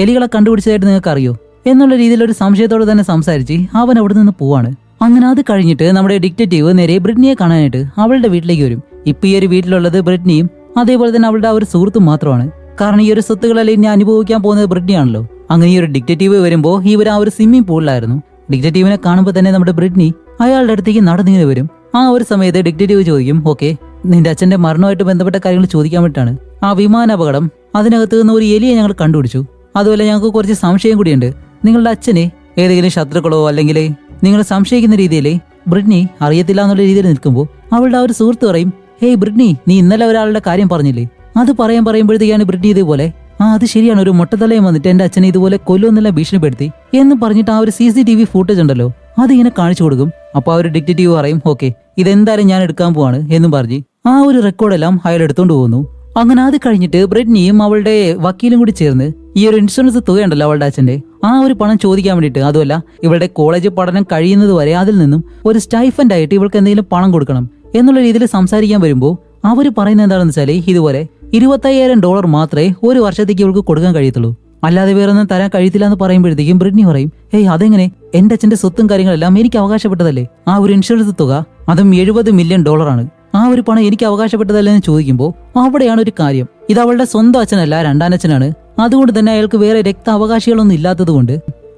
എലികളെ കണ്ടുപിടിച്ചതായിട്ട് നിങ്ങൾക്ക് അറിയോ എന്നുള്ള രീതിയിൽ ഒരു സംശയത്തോടെ തന്നെ സംസാരിച്ച് അവൻ അവിടെ നിന്ന് പോവാണ്. അങ്ങനെ അത് കഴിഞ്ഞിട്ട് നമ്മുടെ ഡിറ്റക്റ്റീവ് നേരെ ബ്രിട്നിയെ കാണാനായിട്ട് അവളുടെ വീട്ടിലേക്ക് വരും. ഇപ്പൊ ഈ ഒരു വീട്ടിലുള്ളത് ബ്രിട്നിയും അതേപോലെ തന്നെ അവളുടെ ആ ഒരു സുഹൃത്തും മാത്രമാണ്. കാരണം ഈ ഒരു സ്വത്തുക്കളെല്ലാം ഇനി അനുഭവിക്കാൻ പോകുന്നത് ബ്രിട്നിയാണല്ലോ. അങ്ങനെ ഈ ഒരു ഡിറ്റക്റ്റീവ് വരുമ്പോൾ ഇവർ ആ ഒരു സ്വിമ്മിംഗ് പൂളിലായിരുന്നു. ഡിറ്റക്റ്റീവിനെ കാണുമ്പോൾ തന്നെ നമ്മുടെ ബ്രിട്നി അയാളുടെ അടുത്തേക്ക് നടന്നിങ്ങനെ വരും. ആ ഒരു സമയത്ത് ഡിറ്റക്റ്റീവ് ചോദിക്കും, ഓക്കെ നിന്റെ അച്ഛന്റെ മരണവുമായിട്ട് ബന്ധപ്പെട്ട കാര്യങ്ങൾ ചോദിക്കാൻ വേണ്ടിയിട്ടാണ്. ആ വിമാന അപകടം അതിനകത്ത് നിന്ന് ഒരു എലിയെ ഞങ്ങൾ കണ്ടുപിടിച്ചു. അതുപോലെ ഞങ്ങൾക്ക് കുറച്ച് സംശയം കൂടിയുണ്ട്. നിങ്ങളുടെ അച്ഛനെ ഏതെങ്കിലും ശത്രുക്കളോ അല്ലെങ്കിൽ നിങ്ങൾ സംശയിക്കുന്ന രീതിയിൽ ബ്രിട്നി അറിയത്തില്ല എന്നുള്ള രീതിയിൽ നിൽക്കുമ്പോൾ അവളുടെ ആ ഒരു സുഹൃത്ത് പറയും, ഹേയ് ബ്രിട്നി, നീ ഇന്നലെ ഒരാളുടെ കാര്യം പറഞ്ഞില്ലേ, അത് പറയുമ്പോഴത്തേക്കാണ് ബ്രിട്നി ഇതുപോലെ അത് ശരിയാണ്, ഒരു മൊട്ടത്തലയും വന്നിട്ട് എന്റെ അച്ഛനെ ഇതുപോലെ കൊല്ലുമെന്നെല്ലാം ഭീഷണിപ്പെടുത്തി എന്ന് പറഞ്ഞിട്ട് ആ ഒരു CCTV ഫൂട്ടേജ് ഉണ്ടല്ലോ അതിങ്ങനെ കാണിച്ചു കൊടുക്കും. അപ്പൊ ആ ഒരു ഡിറ്റക്റ്റീവ് പറയും, ഓക്കെ ഇതെന്തായാലും ഞാൻ എടുക്കാൻ പോവാണ് എന്നും പറഞ്ഞ് ആ ഒരു റെക്കോർഡെല്ലാം അയാൾ എടുത്തോണ്ട് പോകുന്നു. അങ്ങനെ അത് കഴിഞ്ഞിട്ട് ബ്രിട്നിയും അവളുടെ വക്കീലും കൂടി ചേർന്ന് ഈ ഒരു ഇൻഷുറൻസ് തുകയുണ്ടല്ലോ അവളുടെ അച്ഛന്റെ ആ ഒരു പണം ചോദിക്കാൻ വേണ്ടിയിട്ട്, അതുമല്ല ഇവളുടെ കോളേജ് പഠനം കഴിയുന്നത് വരെ അതിൽ നിന്നും ഒരു സ്റ്റൈഫൻഡ് ആയിട്ട് ഇവൾക്ക് എന്തെങ്കിലും പണം കൊടുക്കണം എന്നുള്ള രീതിയിൽ സംസാരിക്കാൻ വരുമ്പോൾ അവർ പറയുന്നത് എന്താണെന്ന് വെച്ചാൽ ഇതുപോലെ $25,000 മാത്രമേ ഒരു വർഷത്തേക്ക് ഇവൾക്ക് കൊടുക്കാൻ കഴിയത്തുള്ളൂ, അല്ലാതെ വേറൊന്നും തരാൻ കഴിയത്തില്ല എന്ന് പറയുമ്പോഴത്തേക്കും ബ്രിട്നി പറയും, ഹേയ് അതെങ്ങനെ, എന്റെ അച്ഛന്റെ സ്വത്തും കാര്യങ്ങളെല്ലാം എനിക്ക് അവകാശപ്പെട്ടതല്ലേ, ആ ഒരു ഇൻഷുറൻസ് തുക അതും $70 മില്യൺ ആണ്, ആ ഒരു പണം എനിക്ക് അവകാശപ്പെട്ടതല്ലെന്ന് ചോദിക്കുമ്പോൾ അവിടെയാണ് ഒരു കാര്യം. ഇത് അവളുടെ സ്വന്തം അച്ഛനല്ല, രണ്ടാനച്ഛനാണ്. അതുകൊണ്ട് തന്നെ അയാൾക്ക് വേറെ രക്താവകാശികളൊന്നും ഇല്ലാത്തത് കൊണ്ട്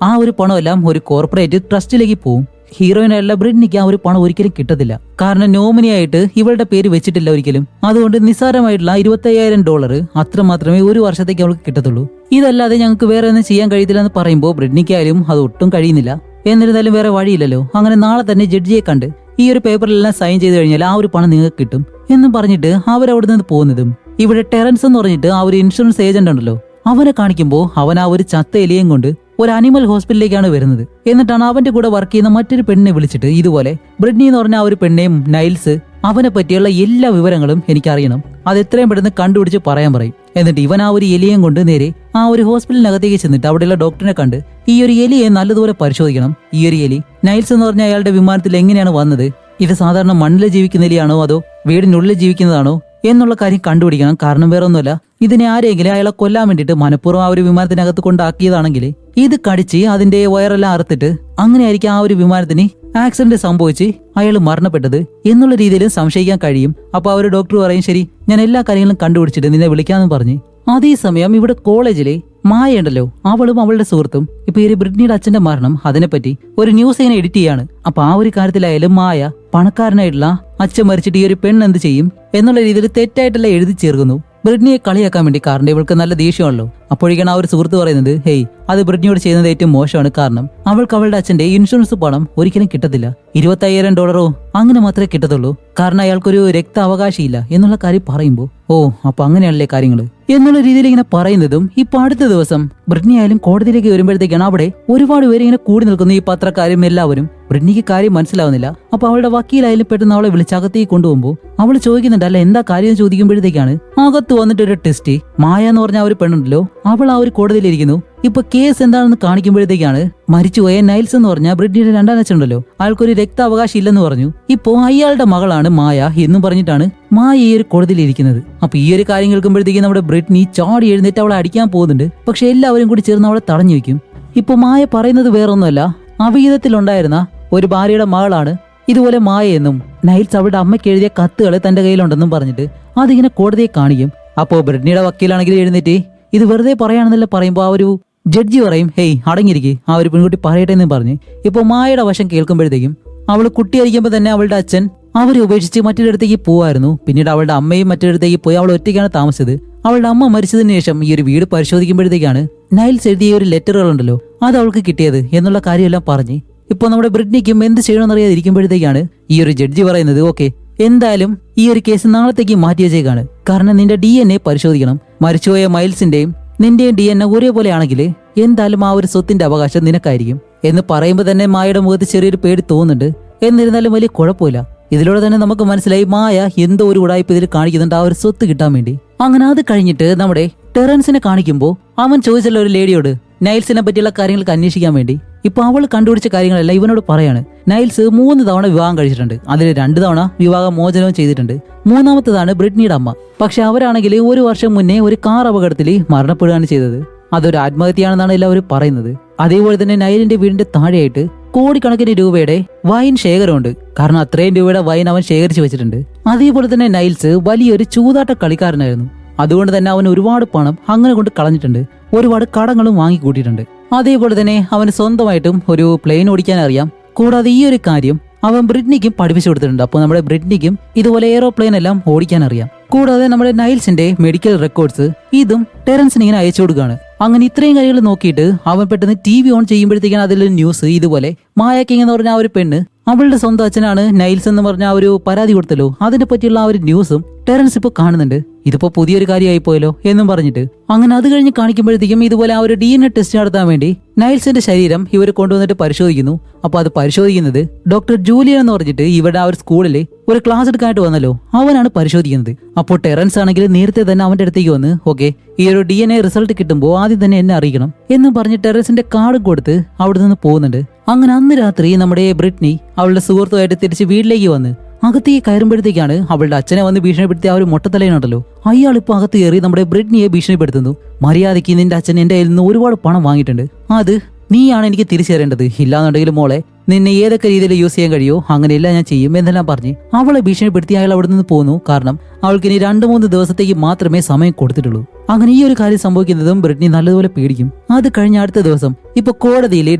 ആ ഒരു പണമെല്ലാം ഒരു കോർപ്പറേറ്റ് ട്രസ്റ്റിലേക്ക് പോവും. ഹീറോയിനായുള്ള ബ്രിഡ്നിക്ക് ആ ഒരു പണം ഒരിക്കലും കിട്ടത്തില്ല. കാരണം നോമിനിയായിട്ട് ഇവളുടെ പേര് വെച്ചിട്ടില്ല ഒരിക്കലും. അതുകൊണ്ട് നിസ്സാരമായിട്ടുള്ള $25,000 അത്ര മാത്രമേ ഒരു വർഷത്തേക്ക് അവൾക്ക് കിട്ടത്തുള്ളൂ. ഇതല്ലാതെ ഞങ്ങൾക്ക് വേറെ ഒന്നും ചെയ്യാൻ കഴിയത്തില്ല എന്ന് പറയുമ്പോൾ ബ്രിഡ്നിക്കായാലും അത് ഒട്ടും കഴിയുന്നില്ല. എന്നിരുന്നാലും വേറെ വഴിയില്ലല്ലോ. അങ്ങനെ നാളെ തന്നെ ജഡ്ജിയെ കണ്ട് ഈ ഒരു പേപ്പറിലെല്ലാം സൈൻ ചെയ്ത് കഴിഞ്ഞാൽ ആ ഒരു പണം നിങ്ങൾക്ക് കിട്ടും എന്നും പറഞ്ഞിട്ട് അവരവിടെ നിന്ന് പോകുന്നതും ഇവിടെ ടെറൻസ് എന്ന് പറഞ്ഞിട്ട് ആ ഒരു ഇൻഷുറൻസ് ഏജന്റ് ഉണ്ടല്ലോ, അവനെ കാണിക്കുമ്പോൾ അവൻ ആ ഒരു ചത്ത എലിയും കൊണ്ട് ഒരു അനിമൽ ഹോസ്പിറ്റലിലേക്കാണ് വരുന്നത്. എന്നിട്ടാണ് അവന്റെ കൂടെ വർക്ക് ചെയ്യുന്ന മറ്റൊരു പെണ്ണിനെ വിളിച്ചിട്ട് ഇതുപോലെ ബ്രിഡ്നി എന്ന് പറഞ്ഞ ആ ഒരു പെണ്ണെയും നൈൽസ് അവനെ പറ്റിയുള്ള എല്ലാ വിവരങ്ങളും എനിക്കറിയണം, അത് എത്രയും പെട്ടെന്ന് കണ്ടുപിടിച്ച് പറയാൻ പറയും. എന്നിട്ട് ഇവൻ ആ ഒരു എലിയും കൊണ്ട് നേരെ ആ ഒരു ഹോസ്പിറ്റലിനകത്തേക്ക് ചെന്നിട്ട് അവിടെയുള്ള ഡോക്ടറിനെ കണ്ട് ഈ ഒരു എലിയെ നല്ലതുപോലെ പരിശോധിക്കണം. ഈ ഒരു എലി നൈൽസ് എന്ന് പറഞ്ഞ അയാളുടെ വിമാനത്തിൽ എങ്ങനെയാണ് വന്നത്, ഇത് സാധാരണ മണ്ണിൽ ജീവിക്കുന്ന എലിയാണോ അതോ വീടിനുള്ളിൽ ജീവിക്കുന്നതാണോ എന്നുള്ള കാര്യം കണ്ടുപിടിക്കണം. കാരണം വേറെ ഒന്നുമല്ല, ഇതിനെ ആരെങ്കിലും അയാളെ കൊല്ലാൻ വേണ്ടിയിട്ട് മനഃപൂർവ്വം ആ ഒരു വിമാനത്തിനകത്ത് കൊണ്ടാക്കിയതാണെങ്കിൽ ഇത് കടിച്ച് അതിന്റെ വയറെല്ലാം അറുത്തിട്ട് അങ്ങനെയായിരിക്കും ആ ഒരു വിമാനത്തിന് ആക്സിഡന്റ് സംഭവിച്ച് അയാൾ മരണപ്പെട്ടത് എന്നുള്ള രീതിയിലും സംശയിക്കാൻ കഴിയും. അപ്പൊ ആ ഒരു ഡോക്ടർ പറയും ശരി, ഞാൻ എല്ലാ കാര്യങ്ങളും കണ്ടുപിടിച്ചിട്ട് നിന്നെ വിളിക്കാമെന്ന് പറഞ്ഞ്. അതേസമയം ഇവിടെ കോളേജിലെ മായ ഉണ്ടല്ലോ, അവളും അവളുടെ സുഹൃത്തും ഇപ്പൊ ഈ ബ്രിഡ്നിയുടെ അച്ഛന്റെ മരണം അതിനെപ്പറ്റി ഒരു ന്യൂസ് ഇങ്ങനെ എഡിറ്റ് ചെയ്യാണ്. അപ്പൊ ആ ഒരു കാര്യത്തിലായാലും മായ പണക്കാരനായിട്ടുള്ള അച്ഛൻ മരിച്ചിട്ട് ഈ ഒരു പെണ്ണ് എന്ത് ചെയ്യും എന്നുള്ള രീതിയിൽ തെറ്റായിട്ടല്ല എഴുതി ചേർക്കുന്നു. ബ്രിഡ്നിയെ കളിയാക്കാൻ വേണ്ടി. കാരണം ഇവൾക്ക് നല്ല ദേഷ്യമാണല്ലോ. അപ്പോഴേക്കാണ് ആ ഒരു സുഹൃത്ത് പറയുന്നത്, ഹേയ് അത് ബ്രിഡ്നിയോട് ചെയ്യുന്നത് ഏറ്റവും മോശമാണ്. കാരണം അവൾക്ക് അവളുടെ അച്ഛന്റെ ഇൻഷുറൻസ് പണം ഒരിക്കലും കിട്ടത്തില്ല. $25,000 അങ്ങനെ മാത്രമേ കിട്ടത്തുള്ളൂ. കാരണം അയാൾക്കൊരു രക്താവകാശിയില്ല എന്നുള്ള കാര്യം പറയുമ്പോൾ ഓ അപ്പൊ അങ്ങനെയാണല്ലേ കാര്യങ്ങള് എന്നുള്ള രീതിയിൽ ഇങ്ങനെ പറയുന്നതും ഇപ്പൊ അടുത്ത ദിവസം ബ്രിഡ്നി ആയാലും കോടതിയിലേക്ക് വരുമ്പോഴത്തേക്കാണ് അവിടെ ഒരുപാട് പേര് ഇങ്ങനെ കൂടി നിൽക്കുന്നു. ഈ പത്രക്കാരും എല്ലാവരും. ബ്രിഡ്നിക്ക് കാര്യം മനസ്സിലാവുന്നില്ല. അപ്പൊ അവളുടെ വക്കീലായാലും പെട്ടെന്ന് അവളെ വിളിച്ചകത്തേക്ക് കൊണ്ടുപോകുമ്പോൾ അവൾ ചോദിക്കുന്നുണ്ട് അല്ല എന്താ കാര്യം ചോദിക്കുമ്പോഴത്തേക്കാണ് അകത്ത് വന്നിട്ട് ഒരു ടെസ്റ്റ് മായ എന്ന് പറഞ്ഞ ആ ഒരു പെണ്ണുണ്ടല്ലോ, അവൾ ആ ഒരു കോടതിയിലിരിക്കുന്നു. ഇപ്പൊ കേസ് എന്താണെന്ന് കാണിക്കുമ്പോഴത്തേക്കാണ് മരിച്ചുപോയ നൈൽസ് എന്ന് പറഞ്ഞ ബ്രിഡ്നിയുടെ രണ്ടാനച്ഛനുണ്ടല്ലോ, അയാൾക്കൊരു രക്താവകാശം ഇല്ലെന്ന് പറഞ്ഞു. ഇപ്പോ അയാളുടെ മകളാണ് മായ എന്നും പറഞ്ഞിട്ടാണ് മായ ഈ ഒരു കോടതിയിലിരിക്കുന്നത്. അപ്പൊ ഈ ഒരു കാര്യം കേൾക്കുമ്പോഴത്തേക്കും നമ്മുടെ ബ്രിഡ്നി ചാടി എഴുന്നേറ്റ് അവളെ അടിക്കാൻ പോകുന്നുണ്ട്. പക്ഷെ എല്ലാവരും കൂടി ചേർന്ന് അവളെ തടഞ്ഞു വെക്കും. ഇപ്പൊ മായ പറയുന്നത് വേറൊന്നുമല്ല, അവിഹിതത്തിലുണ്ടായിരുന്ന ഒരു ഭാര്യയുടെ മകളാണ് ഇതുപോലെ മായ എന്നും നൈൽസ് അവളുടെ അമ്മയ്ക്ക് എഴുതിയ കത്തുകൾ തന്റെ കയ്യിലുണ്ടെന്നും പറഞ്ഞിട്ട് അതിങ്ങനെ കോടതിയെ കാണിക്കും. അപ്പോ ബ്രിഡ്നിയുടെ വക്കീലാണെങ്കിൽ എഴുന്നേറ്റ് ഇത് വെറുതെ പറയാണെന്നല്ല പറയുമ്പോ ആ ഒരു ജഡ്ജി പറയും ഹേയ് അടങ്ങിയിരിക്കെ, ആ ഒരു പെൺകുട്ടി പറയട്ടെ എന്ന് പറഞ്ഞ്. ഇപ്പൊ മായയുടെ വശം കേൾക്കുമ്പോഴത്തേക്കും അവള് കുട്ടിയായിരിക്കുമ്പോ തന്നെ അവളുടെ അച്ഛൻ അവരെ ഉപേക്ഷിച്ച് മറ്റൊരിടത്തേക്ക് പോവായിരുന്നു. പിന്നീട് അവളുടെ അമ്മയും മറ്റൊരിടത്തേക്ക് പോയി. അവൾ ഒറ്റയ്ക്കാണ് താമസിച്ചത്. അവളുടെ അമ്മ മരിച്ചതിന് ശേഷം ഈ ഒരു വീട് പരിശോധിക്കുമ്പോഴത്തേക്കാണ് നൈൽസ് എഴുതിയ ഒരു ലെറ്ററുകളുണ്ടല്ലോ അത് അവൾക്ക് കിട്ടിയത് എന്നുള്ള കാര്യമെല്ലാം പറഞ്ഞ് ഇപ്പൊ നമ്മുടെ ബ്രിഡ്നിക്കും എന്ത് ചെയ്യണമെന്നറിയാതെ ഇരിക്കുമ്പോഴത്തേക്കാണ് ഈ ഒരു ജഡ്ജി പറയുന്നത് ഓക്കെ എന്തായാലും ഈ ഒരു കേസ് നാളത്തേക്ക് മാറ്റി വെച്ചേക്കാണ്. കാരണം നിന്റെ DNA പരിശോധിക്കണം. മരിച്ചുപോയ മൈൽസിന്റെയും നിന്റെയും DNA ഒരേപോലെ ആണെങ്കിൽ എന്തായാലും ആ ഒരു സ്വത്തിന്റെ അവകാശം നിനക്കായിരിക്കും എന്ന് പറയുമ്പോൾ തന്നെ മായയുടെ മുഖത്ത് ചെറിയൊരു പേടി തോന്നുന്നുണ്ട്. എന്നിരുന്നാലും വലിയ കുഴപ്പമില്ല. ഇതിലൂടെ തന്നെ നമുക്ക് മനസ്സിലായി മായ എന്തോ ഒരു ഉടായ്പ ഇതിൽ കാണിക്കുന്നുണ്ട് ആ ഒരു സ്വത്ത് കിട്ടാൻ വേണ്ടി. അങ്ങനെ അത് കഴിഞ്ഞിട്ട് നമ്മുടെ ടെറൻസിനെ കാണിക്കുമ്പോൾ അവൻ ചോദിച്ചല്ലോ ഒരു ലേഡിയോട് നൈൽസിനെ പറ്റിയുള്ള കാര്യങ്ങൾക്ക് അന്വേഷിക്കാൻ വേണ്ടി. ഇപ്പൊ അവൾ കണ്ടുപിടിച്ച കാര്യങ്ങളെല്ലാം ഇവനോട് പറയാണ്. നൈൽസ് 3 തവണ വിവാഹം കഴിച്ചിട്ടുണ്ട്. അതിൽ 2 തവണ വിവാഹ മോചനവും ചെയ്തിട്ടുണ്ട്. 3ാമത്തേതാണ് ബ്രിഡ്നിയുടെ അമ്മ. പക്ഷെ അവരാണെങ്കിൽ 1 വർഷം മുന്നേ ഒരു കാർ അപകടത്തിൽ മരണപ്പെടുകയാണ് ചെയ്തത്. അതൊരു ആത്മഹത്യയാണെന്നാണ് എല്ലാവരും പറയുന്നത്. അതേപോലെ തന്നെ നൈലിന്റെ വീടിന്റെ താഴെയായിട്ട് കോടിക്കണക്കിന് രൂപയുടെ വൈൻ ശേഖരമുണ്ട്. കാരണം അത്രയും രൂപയുടെ വൈൻ അവൻ ശേഖരിച്ചു വെച്ചിട്ടുണ്ട്. അതേപോലെ തന്നെ നൈൽസ് വലിയൊരു ചൂതാട്ട കളിക്കാരനായിരുന്നു. അതുകൊണ്ട് തന്നെ അവൻ ഒരുപാട് പണം അങ്ങനെ കൊണ്ട് കളഞ്ഞിട്ടുണ്ട്. ഒരുപാട് കടങ്ങളും വാങ്ങിക്കൂട്ടിയിട്ടുണ്ട്. അതേപോലെ തന്നെ അവന് സ്വന്തമായിട്ടും ഒരു പ്ലെയിൻ ഓടിക്കാൻ അറിയാം. കൂടാതെ ഈ ഒരു കാര്യം അവൻ ബ്രിഡ്നിക്കും പഠിപ്പിച്ചു കൊടുത്തിട്ടുണ്ട്. അപ്പോൾ നമ്മുടെ ബ്രിഡ്നിക്കും ഇതുപോലെ എയ്റോപ്ലെയിൻ എല്ലാം ഓടിക്കാൻ അറിയാം. കൂടാതെ നമ്മുടെ നൈൽസിന്റെ മെഡിക്കൽ റെക്കോർഡ്സ് ഇതും ടെറൻസിന് ഇങ്ങനെ അയച്ചു കൊടുക്കുകയാണ്. അങ്ങനെ ഇത്രയും കാര്യങ്ങൾ നോക്കിയിട്ട് അവൻ പെട്ടെന്ന് TV ഓൺ ചെയ്യുമ്പോഴത്തേക്കാണ് അതിലൊരു ന്യൂസ്. ഇതുപോലെ മായ കിങ് എന്ന് പറഞ്ഞ ആ ഒരു പെണ്ണ് അവളുടെ സ്വന്തം അച്ഛനാണ് നൈൽസ് എന്ന് പറഞ്ഞ ആ ഒരു പരാതി കൊടുത്തല്ലോ, അതിനെ പറ്റിയുള്ള ആ ഒരു ന്യൂസും ടെറൻസ് ഇപ്പൊ കാണുന്നുണ്ട്. ഇതിപ്പോ പുതിയൊരു കാര്യമായി പോയല്ലോ എന്നും പറഞ്ഞിട്ട് അങ്ങനെ അത് കഴിഞ്ഞ് കാണിക്കുമ്പോഴത്തേക്കും ഇതുപോലെ ആ ഒരു DNA ടെസ്റ്റ് നടത്താൻ വേണ്ടി നൈൽസിന്റെ ശരീരം ഇവർ കൊണ്ടുവന്നിട്ട് പരിശോധിക്കുന്നു. അപ്പൊ അത് പരിശോധിക്കുന്നത് ഡോക്ടർ ജൂലിയൻ എന്ന് പറഞ്ഞിട്ട് ഇവിടെ ആ ഒരു സ്കൂളില് ഒരു ക്ലാസ് എടുക്കാനായിട്ട് വന്നല്ലോ, അവനാണ് പരിശോധിക്കുന്നത്. അപ്പോൾ ടെറൻസ് ആണെങ്കിൽ നേരത്തെ തന്നെ അവന്റെ അടുത്തേക്ക് വന്ന് ഓക്കെ ഈ ഒരു DNA റിസൾട്ട് കിട്ടുമ്പോൾ ആദ്യം തന്നെ എന്നെ അറിയിക്കണം എന്നും പറഞ്ഞ് ടെറൻസിന്റെ കാർഡ് കൊടുത്ത് അവിടെ നിന്ന് പോകുന്നുണ്ട്. അങ്ങനെ അന്ന് രാത്രി നമ്മുടെ ബ്രിഡ്നി അവളുടെ സുഹൃത്തുമായിട്ട് തിരിച്ച് വീട്ടിലേക്ക് വന്ന് അകത്തേക്ക് കയറുമ്പോഴത്തേക്കാണ് അവളുടെ അച്ഛനെ വന്ന് ഭീഷണിപ്പെടുത്തിയ ആ ഒരു മൊട്ടത്തലയുണ്ടല്ലോ, അയാൾ ഇപ്പൊ അകത്ത് കയറി നമ്മുടെ ബ്രിഡ്നിയെ ഭീഷണിപ്പെടുത്തുന്നു. മര്യാദയ്ക്ക് നിന്റെ അച്ഛൻ എന്റെ കയ്യിൽ നിന്ന് ഒരുപാട് പണം വാങ്ങിയിട്ടുണ്ട്, അത് നീയാണ് എനിക്ക് തിരിച്ചു തരേണ്ടത്. ഇല്ലാന്നുണ്ടെങ്കിൽ മോളെ നിന്നെ ഏതൊക്കെ രീതിയിൽ യൂസ് ചെയ്യാൻ കഴിയോ അങ്ങനെയെല്ലാം ഞാൻ ചെയ്യും എന്നെല്ലാം പറഞ്ഞ് അവളെ ഭീഷണിപ്പെടുത്തി അയാൾ അവിടെ നിന്ന് പോന്നു. കാരണം അവൾക്ക് ഇനി 2-3 ദിവസത്തേക്ക് മാത്രമേ സമയം കൊടുത്തിട്ടുള്ളൂ. അങ്ങനെ ഈ ഒരു കാര്യം സംഭവിക്കുന്നതും ബ്രിട്നി നല്ലതുപോലെ പേടിക്കും. അത് കഴിഞ്ഞ അടുത്ത ദിവസം ഇപ്പൊ കോടതിയിലെ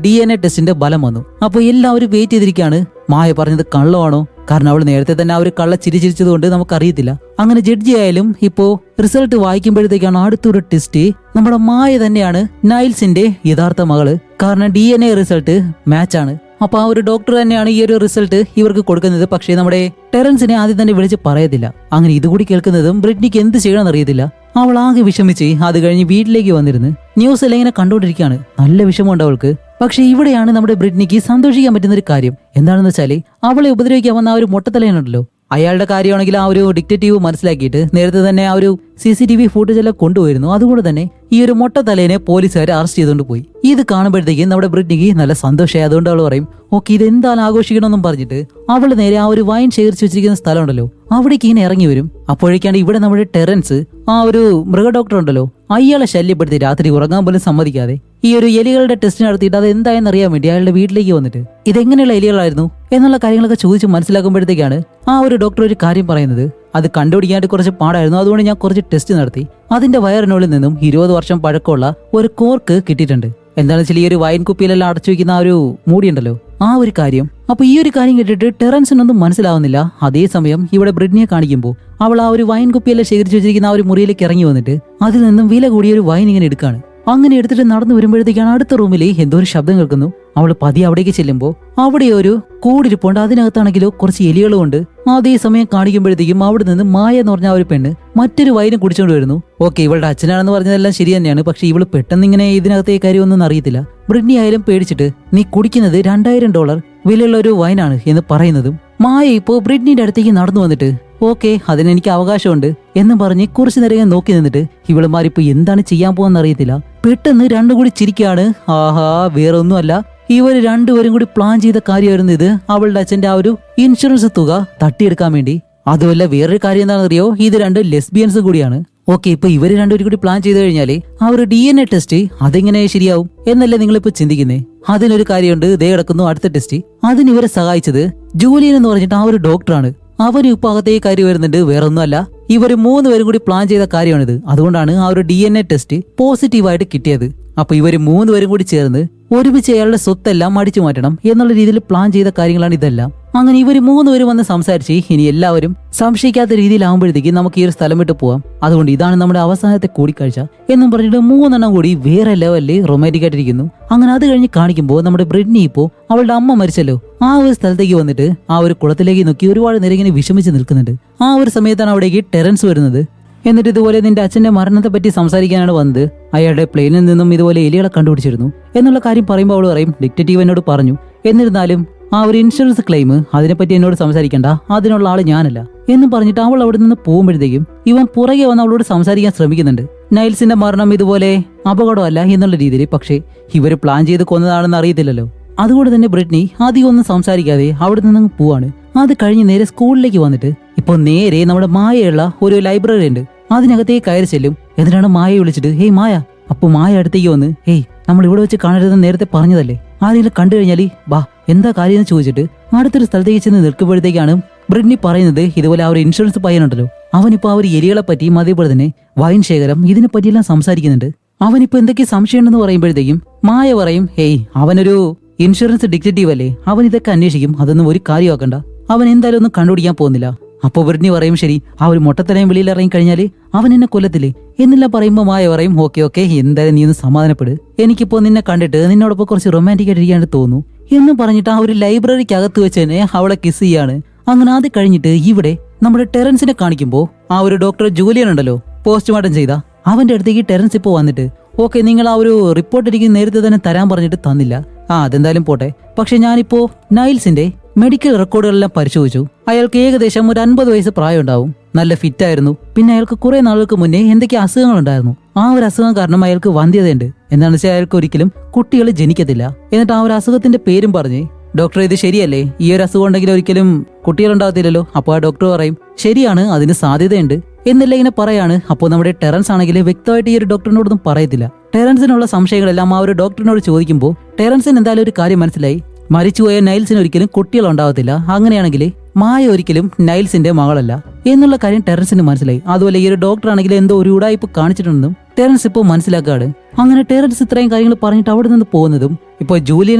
DNA ടെസ്റ്റിന്റെ ഫലം വന്നു. അപ്പൊ എല്ലാവരും വെയിറ്റ് ചെയ്തിരിക്കുകയാണ് മായ പറഞ്ഞത് കള്ളമാണോ, കാരണം അവൾ നേരത്തെ തന്നെ ആ ഒരു കള്ള ചിരിച്ചത് കൊണ്ട് നമുക്കറിയത്തില്ല. അങ്ങനെ ജഡ്ജി ആയാലും ഇപ്പോ റിസൾട്ട് വായിക്കുമ്പോഴത്തേക്കാണ് അടുത്തൊരു ടെസ്റ്റ് നമ്മുടെ മായ തന്നെയാണ് നൈൽസിന്റെ യഥാർത്ഥ മകള്. കാരണം DNA റിസൾട്ട് മാച്ചാണ്. അപ്പൊ ആ ഒരു ഡോക്ടർ തന്നെയാണ് ഈ ഒരു റിസൾട്ട് ഇവർക്ക് കൊടുക്കുന്നത്. പക്ഷേ നമ്മുടെ ടെറൻസിനെ ആദ്യം തന്നെ വിളിച്ച് പറയത്തില്ല. അങ്ങനെ ഇതുകൂടി കേൾക്കുന്നതും ബ്രിട്നിക്ക് എന്ത് ചെയ്യണമെന്ന് അറിയത്തില്ല. അവൾ ആകെ വിഷമിച്ച് അത് കഴിഞ്ഞ് വീട്ടിലേക്ക് വന്നിരുന്ന് ന്യൂസ് എല്ലാം ഇങ്ങനെ കണ്ടുകൊണ്ടിരിക്കുകയാണ്. നല്ല വിഷമമുണ്ട് അവൾക്ക്. പക്ഷെ ഇവിടെയാണ് നമ്മുടെ ബ്രിട്നിക്ക് സന്തോഷിക്കാൻ പറ്റുന്ന ഒരു കാര്യം. എന്താണെന്ന് വെച്ചാല് അവളെ ഉപദ്രവിക്കാൻ വന്ന ആ ഒരു മൊട്ടത്തലയനുണ്ടല്ലോ, അയാളുടെ കാര്യമാണെങ്കിൽ ആ ഒരു ഡിറ്റക്റ്റീവ് മനസ്സിലാക്കിയിട്ട് നേരത്തെ തന്നെ ആ ഒരു CCTV ഫുട്ടേജ് എല്ലാം കൊണ്ടുപോയിരുന്നു. അതുകൊണ്ട് തന്നെ ഈ ഒരു മൊട്ടത്തലേനെ പോലീസുകാർ അറസ്റ്റ് ചെയ്തുകൊണ്ട് പോയി. ഇത് കാണുമ്പോഴത്തേക്കും നമ്മുടെ ബ്രിട്നിക്ക് നല്ല സന്തോഷമായി. അതുകൊണ്ട് അവൾ പറയും ഓക്കെ ഇത് എന്തായാലും ആഘോഷിക്കണമെന്നും പറഞ്ഞിട്ട് അവൾ നേരെ ആ ഒരു വൈൻ ശേഖരിച്ചു വെച്ചിരിക്കുന്ന സ്ഥലം ഉണ്ടല്ലോ അവിടേക്ക് ഇങ്ങനെ ഇറങ്ങി വരും. അപ്പോഴേക്കാണ് ഇവിടെ നമ്മുടെ ടെറൻസ് ആ ഒരു മൃഗ ഡോക്ടർ ഉണ്ടല്ലോ അയാളെ ശല്യപ്പെടുത്തി രാത്രി ഉറങ്ങാൻ പോലും സമ്മതിക്കാതെ ഈ ഒരു എലികളുടെ ടെസ്റ്റ് നടത്തിയിട്ട് അത് എന്തായെന്ന് അറിയാൻ വേണ്ടി അയാളുടെ വീട്ടിലേക്ക് വന്നിട്ട് ഇതെങ്ങനെയുള്ള എലികളായിരുന്നു എന്നുള്ള കാര്യങ്ങളൊക്കെ ചോദിച്ച് മനസ്സിലാക്കുമ്പോഴത്തേക്കാണ് ആ ഒരു ഡോക്ടർ ഒരു കാര്യം പറയുന്നത്. അത് കണ്ടുപിടിക്കാനായിട്ട് കുറച്ച് പാടായിരുന്നു. അതുകൊണ്ട് ഞാൻ കുറച്ച് ടെസ്റ്റ് നടത്തി. അതിന്റെ വയറിനുള്ളിൽ നിന്നും 20 വർഷം പഴക്കമുള്ള ഒരു കോർക്ക് കിട്ടിയിട്ടുണ്ട്. എന്താണെന്ന് വെച്ചാൽ ഈ ഒരു വൈൻ കുപ്പിയിലെല്ലാം അടച്ചു വെക്കുന്ന ആ ഒരു മൂടിയുണ്ടല്ലോ ആ ഒരു കാര്യം. അപ്പൊ ഈ ഒരു കാര്യം കേട്ടിട്ട് ടെറൻസിനൊന്നും മനസ്സിലാവുന്നില്ല. അതേസമയം ഇവിടെ ബ്രിട്നിയെ കാണിക്കുമ്പോൾ അവൾ ആ ഒരു വൈൻ കുപ്പിയെല്ലാം ശേഖരിച്ചു വെച്ചിരിക്കുന്ന ആ ഒരു മുറിയിലേക്ക് ഇറങ്ങി വന്നിട്ട് അതിൽ നിന്നും വില കൂടിയ ഒരു വൈൻ ഇങ്ങനെ എടുക്കാണ്. അങ്ങനെ എടുത്തിട്ട് നടന്നു വരുമ്പോഴത്തേക്കാണ് അടുത്ത റൂമിൽ എന്തോ ഒരു ശബ്ദം കേൾക്കുന്നു. അവൾ പതിയെ അവിടേക്ക് ചെല്ലുമ്പോൾ അവിടെ ഒരു കൂടിരിപ്പുണ്ട്. അതിനകത്താണെങ്കിലോ കുറച്ച് എലികളും ഉണ്ട്. അതേസമയം കാണിക്കുമ്പോഴത്തേക്കും അവിടെ നിന്ന് മായ എന്ന് പറഞ്ഞ ആ ഒരു പെണ്ണ് മറ്റൊരു വൈനും കുടിച്ചുകൊണ്ട് വരുന്നു. ഓക്കെ ഇവളുടെ അച്ഛനാണെന്ന് പറഞ്ഞതെല്ലാം ശരി തന്നെയാണ്. പക്ഷെ ഇവള് പെട്ടെന്ന് ഇങ്ങനെ ഇതിനകത്തെ കാര്യമൊന്നും അറിയത്തില്ല. ബ്രിട്നി ആയാലും പേടിച്ചിട്ട് നീ കുടിക്കുന്നത് $2000 വിലയുള്ള ഒരു വൈനാണ് എന്ന് പറയുന്നതും മായ ഇപ്പോ ബ്രിട്നിയുടെ അടുത്തേക്ക് നടന്നു വന്നിട്ട് ഓക്കെ അതിനെനിക്ക് അവകാശമുണ്ട് എന്ന് പറഞ്ഞ് കുറച്ചു നേരം നോക്കി നിന്നിട്ട് ഇവളുമാരിപ്പോ എന്താണ് ചെയ്യാൻ പോകുന്ന അറിയത്തില്ല. പെട്ടെന്ന് രണ്ടും കൂടി ചിരിക്കാണ്. ആഹാ വേറെ ഒന്നുമല്ല, ഇവര് രണ്ടുപേരും കൂടി പ്ലാൻ ചെയ്ത കാര്യമായിരുന്നു ഇത്. അവളുടെ അച്ഛന്റെ ആ ഒരു ഇൻഷുറൻസ് തുക തട്ടിയെടുക്കാൻ വേണ്ടി. അതുമല്ല വേറൊരു കാര്യം എന്താണെന്ന് അറിയോ, ഇത് രണ്ട് ലെസ്ബിയൻസ് കൂടിയാണ്. ഓക്കെ ഇപ്പൊ ഇവര് രണ്ടുപേരും കൂടി പ്ലാൻ ചെയ്ത് കഴിഞ്ഞാല് ആ ഒരു DNA ടെസ്റ്റ് അതെങ്ങനെ ശരിയാവും എന്നല്ലേ നിങ്ങളിപ്പോ ചിന്തിക്കുന്നേ. അതിനൊരു കാര്യമുണ്ട്. ദേ കിടക്കുന്നു അടുത്ത ടെസ്റ്റ്. അതിന് ഇവരെ സഹായിച്ചത് ജൂലിയൻ എന്ന് പറഞ്ഞിട്ട് ആ ഒരു ഡോക്ടറാണ്. അവന് ഇപ്പൊ അകത്തേക്ക് കാര്യം വരുന്നുണ്ട്. വേറൊന്നുമല്ല, ഇവര് 3 പേരും കൂടി പ്ലാൻ ചെയ്ത കാര്യമാണിത്. അതുകൊണ്ടാണ് ആ ഒരു DNA ടെസ്റ്റ് പോസിറ്റീവായിട്ട് കിട്ടിയത്. അപ്പൊ ഇവര് 3 പേരും കൂടി ചേർന്ന് ഒരുമിച്ച് അയാളുടെ സ്വത്തെല്ലാം അടിച്ചു മാറ്റണം എന്നുള്ള രീതിയിൽ പ്ലാൻ ചെയ്ത കാര്യങ്ങളാണ് ഇതെല്ലാം. അങ്ങനെ ഇവര് 3 പേരും വന്ന് സംസാരിച്ച് ഇനി എല്ലാവരും സംശയിക്കാത്ത രീതിയിലാവുമ്പോഴത്തേക്ക് നമുക്ക് ഈ ഒരു സ്ഥലം വിട്ട് പോവാം. അതുകൊണ്ട് ഇതാണ് നമ്മുടെ അവസാനത്തെ കൂടിക്കാഴ്ച എന്നും പറഞ്ഞിട്ട് 3 എണ്ണം കൂടി വേറെ ലെവലിൽ റൊമാൻറ്റിക് ആയിട്ടിരിക്കുന്നു. അങ്ങനെ അത് കഴിഞ്ഞ് കാണിക്കുമ്പോൾ നമ്മുടെ ബ്രിട്നി ഇപ്പോ അവളുടെ അമ്മ മരിച്ചല്ലോ ആ ഒരു സ്ഥലത്തേക്ക് വന്നിട്ട് ആ ഒരു കുളത്തിലേക്ക് നോക്കി ഒരുപാട് നേരം ഇങ്ങനെ വിഷമിച്ച് നിൽക്കുന്നുണ്ട്. ആ ഒരു സമയത്താണ് അവിടേക്ക് ടെറൻസ് വരുന്നത്. എന്നിട്ട് ഇതുപോലെ നിന്റെ അച്ഛന്റെ മരണത്തെ പറ്റി സംസാരിക്കാനാണ് വന്നത്. അയാളുടെ പ്ലെയിനിൽ നിന്നും ഇതുപോലെ എലികളെ കണ്ടുപിടിച്ചിരുന്നു എന്നുള്ള കാര്യം പറയുമ്പോൾ അവൾ പറയും ഡിറ്റക്റ്റീവ് എന്നോട് പറഞ്ഞു. എന്നിരുന്നാലും ആ ഒരു ഇൻഷുറൻസ് ക്ലെയിം അതിനെപ്പറ്റി എന്നോട് സംസാരിക്കണ്ട, അതിനുള്ള ആള് ഞാനല്ല എന്ന് പറഞ്ഞിട്ട് അവൾ അവിടെ നിന്ന് പോകുമ്പോഴത്തേക്കും ഇവൻ പുറകെ വന്ന് അവളോട് സംസാരിക്കാൻ ശ്രമിക്കുന്നുണ്ട്. നൈൽസിന്റെ മരണം ഇതുപോലെ അപകടമല്ല എന്നുള്ള രീതിയിൽ. പക്ഷേ ഇവര് പ്ലാൻ ചെയ്ത് കൊന്നതാണെന്ന് അറിയത്തില്ലല്ലോ. അതുകൊണ്ട് തന്നെ ബ്രിട്നി അധികം ഒന്നും സംസാരിക്കാതെ അവിടെ നിന്ന് പോവാണ്. അത് കഴിഞ്ഞ് നേരെ സ്കൂളിലേക്ക് വന്നിട്ട് ഇപ്പൊ നേരെ നമ്മുടെ മായയുള്ള ഒരു ലൈബ്രറി ഉണ്ട്. അതിനകത്തേക്ക് കയറി ചെല്ലും. എന്നിട്ടാണ് മായ വിളിച്ചിട്ട് ഹേയ് മായ. അപ്പൊ മായ അടുത്തേക്ക് വന്ന് ഹേയ് നമ്മൾ ഇവിടെ വെച്ച് കാണരുതെന്ന് നേരത്തെ പറഞ്ഞതല്ലേ, ആരെങ്കിലും കണ്ടു കഴിഞ്ഞാല് ബാ എന്താ കാര്യം എന്ന് ചോദിച്ചിട്ട് അടുത്തൊരു സ്ഥലത്തേക്ക് ചെന്ന് നിൽക്കുമ്പോഴത്തേക്കാണ് ബ്രിട്നി പറയുന്നത് ഇതുപോലെ ആ ഒരു ഇൻഷുറൻസ് പയ്യനുണ്ടല്ലോ അവനിപ്പോ ആ ഒരു എലികളെ പറ്റിയും അതേപോലെ തന്നെ വൈൻ ശേഖരം ഇതിനെ പറ്റിയെല്ലാം സംസാരിക്കുന്നുണ്ട്. അവനിപ്പോ എന്തൊക്കെ സംശയം ഉണ്ടെന്ന് പറയുമ്പോഴത്തേക്കും മായ പറയും ഹേയ് അവനൊരു ഇൻഷുറൻസ് ഡിറ്റക്റ്റീവ് അല്ലേ, അവൻ ഇതൊക്കെ അന്വേഷിക്കും, അതൊന്നും ഒരു കാര്യമാക്കണ്ട, അവൻ എന്തായാലും ഒന്നും കണ്ടുപിടിക്കാൻ പോകുന്നില്ല. അപ്പൊ ബ്രിട്നി പറയും ശരി ആ ഒരു മൊട്ടത്തലയും വെളിയിൽ ഇറങ്ങി കഴിഞ്ഞാല് അവൻ എന്നെ കൊല്ലത്തില്ലേ എന്നെല്ലാം പറയുമ്പോ മായ പറയും ഓക്കെ എന്തായാലും നീ ഒന്ന് സമാധാനപ്പെട്, എനിക്കിപ്പോ നിന്നെ കണ്ടിട്ട് നിന്നോടൊപ്പം കുറച്ച് റൊമാൻറ്റിക് ആയിട്ടിരിക്കാനായിട്ട് തോന്നുന്നു എന്നും പറഞ്ഞിട്ട് ആ ഒരു ലൈബ്രറിക്ക് അകത്ത് വെച്ച് തന്നെ അവളെ കിസ് ചെയ്യാണ്. അങ്ങനെ അത് കഴിഞ്ഞിട്ട് ഇവിടെ നമ്മുടെ ടെറൻസിനെ കാണിക്കുമ്പോ ആ ഒരു ഡോക്ടർ ജൂലിയൻ ഉണ്ടല്ലോ പോസ്റ്റ്മോർട്ടം ചെയ്ത അവന്റെ അടുത്തേക്ക് ടെറൻസ് ഇപ്പോ വന്നിട്ട് ഓക്കെ നിങ്ങൾ ആ ഒരു റിപ്പോർട്ട് എനിക്ക് നേരത്തെ തന്നെ തരാൻ പറഞ്ഞിട്ട് തന്നില്ല, അതെന്തായാലും പോട്ടെ, പക്ഷെ ഞാനിപ്പോ നൈൽസിന്റെ മെഡിക്കൽ റെക്കോർഡുകളെല്ലാം പരിശോധിച്ചു. അയാൾക്ക് ഏകദേശം ഒരു 50 വയസ്സ് പ്രായം ഉണ്ടാവും, നല്ല ഫിറ്റ് ആയിരുന്നു. പിന്നെ അയാൾക്ക് കുറെ നാളുകൾക്ക് മുന്നേ എന്തൊക്കെ അസുഖങ്ങൾ ഉണ്ടായിരുന്നു. ആ ഒരു അസുഖം കാരണം അയാൾക്ക് വന്ധ്യതയുണ്ട്. എന്താണെന്ന് വെച്ചാൽ അയാൾക്ക് ഒരിക്കലും കുട്ടികൾ ജനിക്കത്തില്ല. എന്നിട്ട് ആ ഒരു അസുഖത്തിന്റെ പേരും പറഞ്ഞ് ഡോക്ടർ ഇത് ശരിയല്ലേ, ഈ ഒരു അസുഖം ഉണ്ടെങ്കിൽ ഒരിക്കലും കുട്ടികളുണ്ടാകത്തില്ലല്ലോ. അപ്പോൾ ആ ഡോക്ടർ പറയും ശരിയാണ് അതിന് സാധ്യതയുണ്ട് എന്നല്ല ഇങ്ങനെ പറയാണ്. അപ്പോൾ നമ്മുടെ ടെറൻസ് ആണെങ്കിൽ വ്യക്തമായിട്ട് ഈ ഒരു ഡോക്ടറിനോടൊന്നും പറയത്തില്ല. ടെറൻസിനുള്ള സംശയങ്ങളെല്ലാം ആ ഒരു ഡോക്ടറിനോട് ചോദിക്കുമ്പോൾ ടെറൻസിന് എന്തായാലും ഒരു കാര്യം മനസ്സിലായി, മരിച്ചുപോയ നൈൽസിന് ഒരിക്കലും കുട്ടികളുണ്ടാവത്തില്ല, അങ്ങനെയാണെങ്കിൽ മായ ഒരിക്കലും നൈൽസിന്റെ മകളല്ല എന്നുള്ള കാര്യം ടെറൻസിന് മനസ്സിലായി. അതുപോലെ ഈ ഒരു ഡോക്ടർ ആണെങ്കിൽ എന്തോ ഒരു ഉടായ്പ കാണിച്ചിട്ടുണ്ടെന്നും ടെറൻസ് ഇപ്പോൾ മനസ്സിലാക്കാണ്. അങ്ങനെ ടെറൻസ് ഇത്രയും കാര്യങ്ങൾ പറഞ്ഞിട്ട് അവിടെ നിന്ന് പോകുന്നതും ഇപ്പോൾ ജൂലിയൻ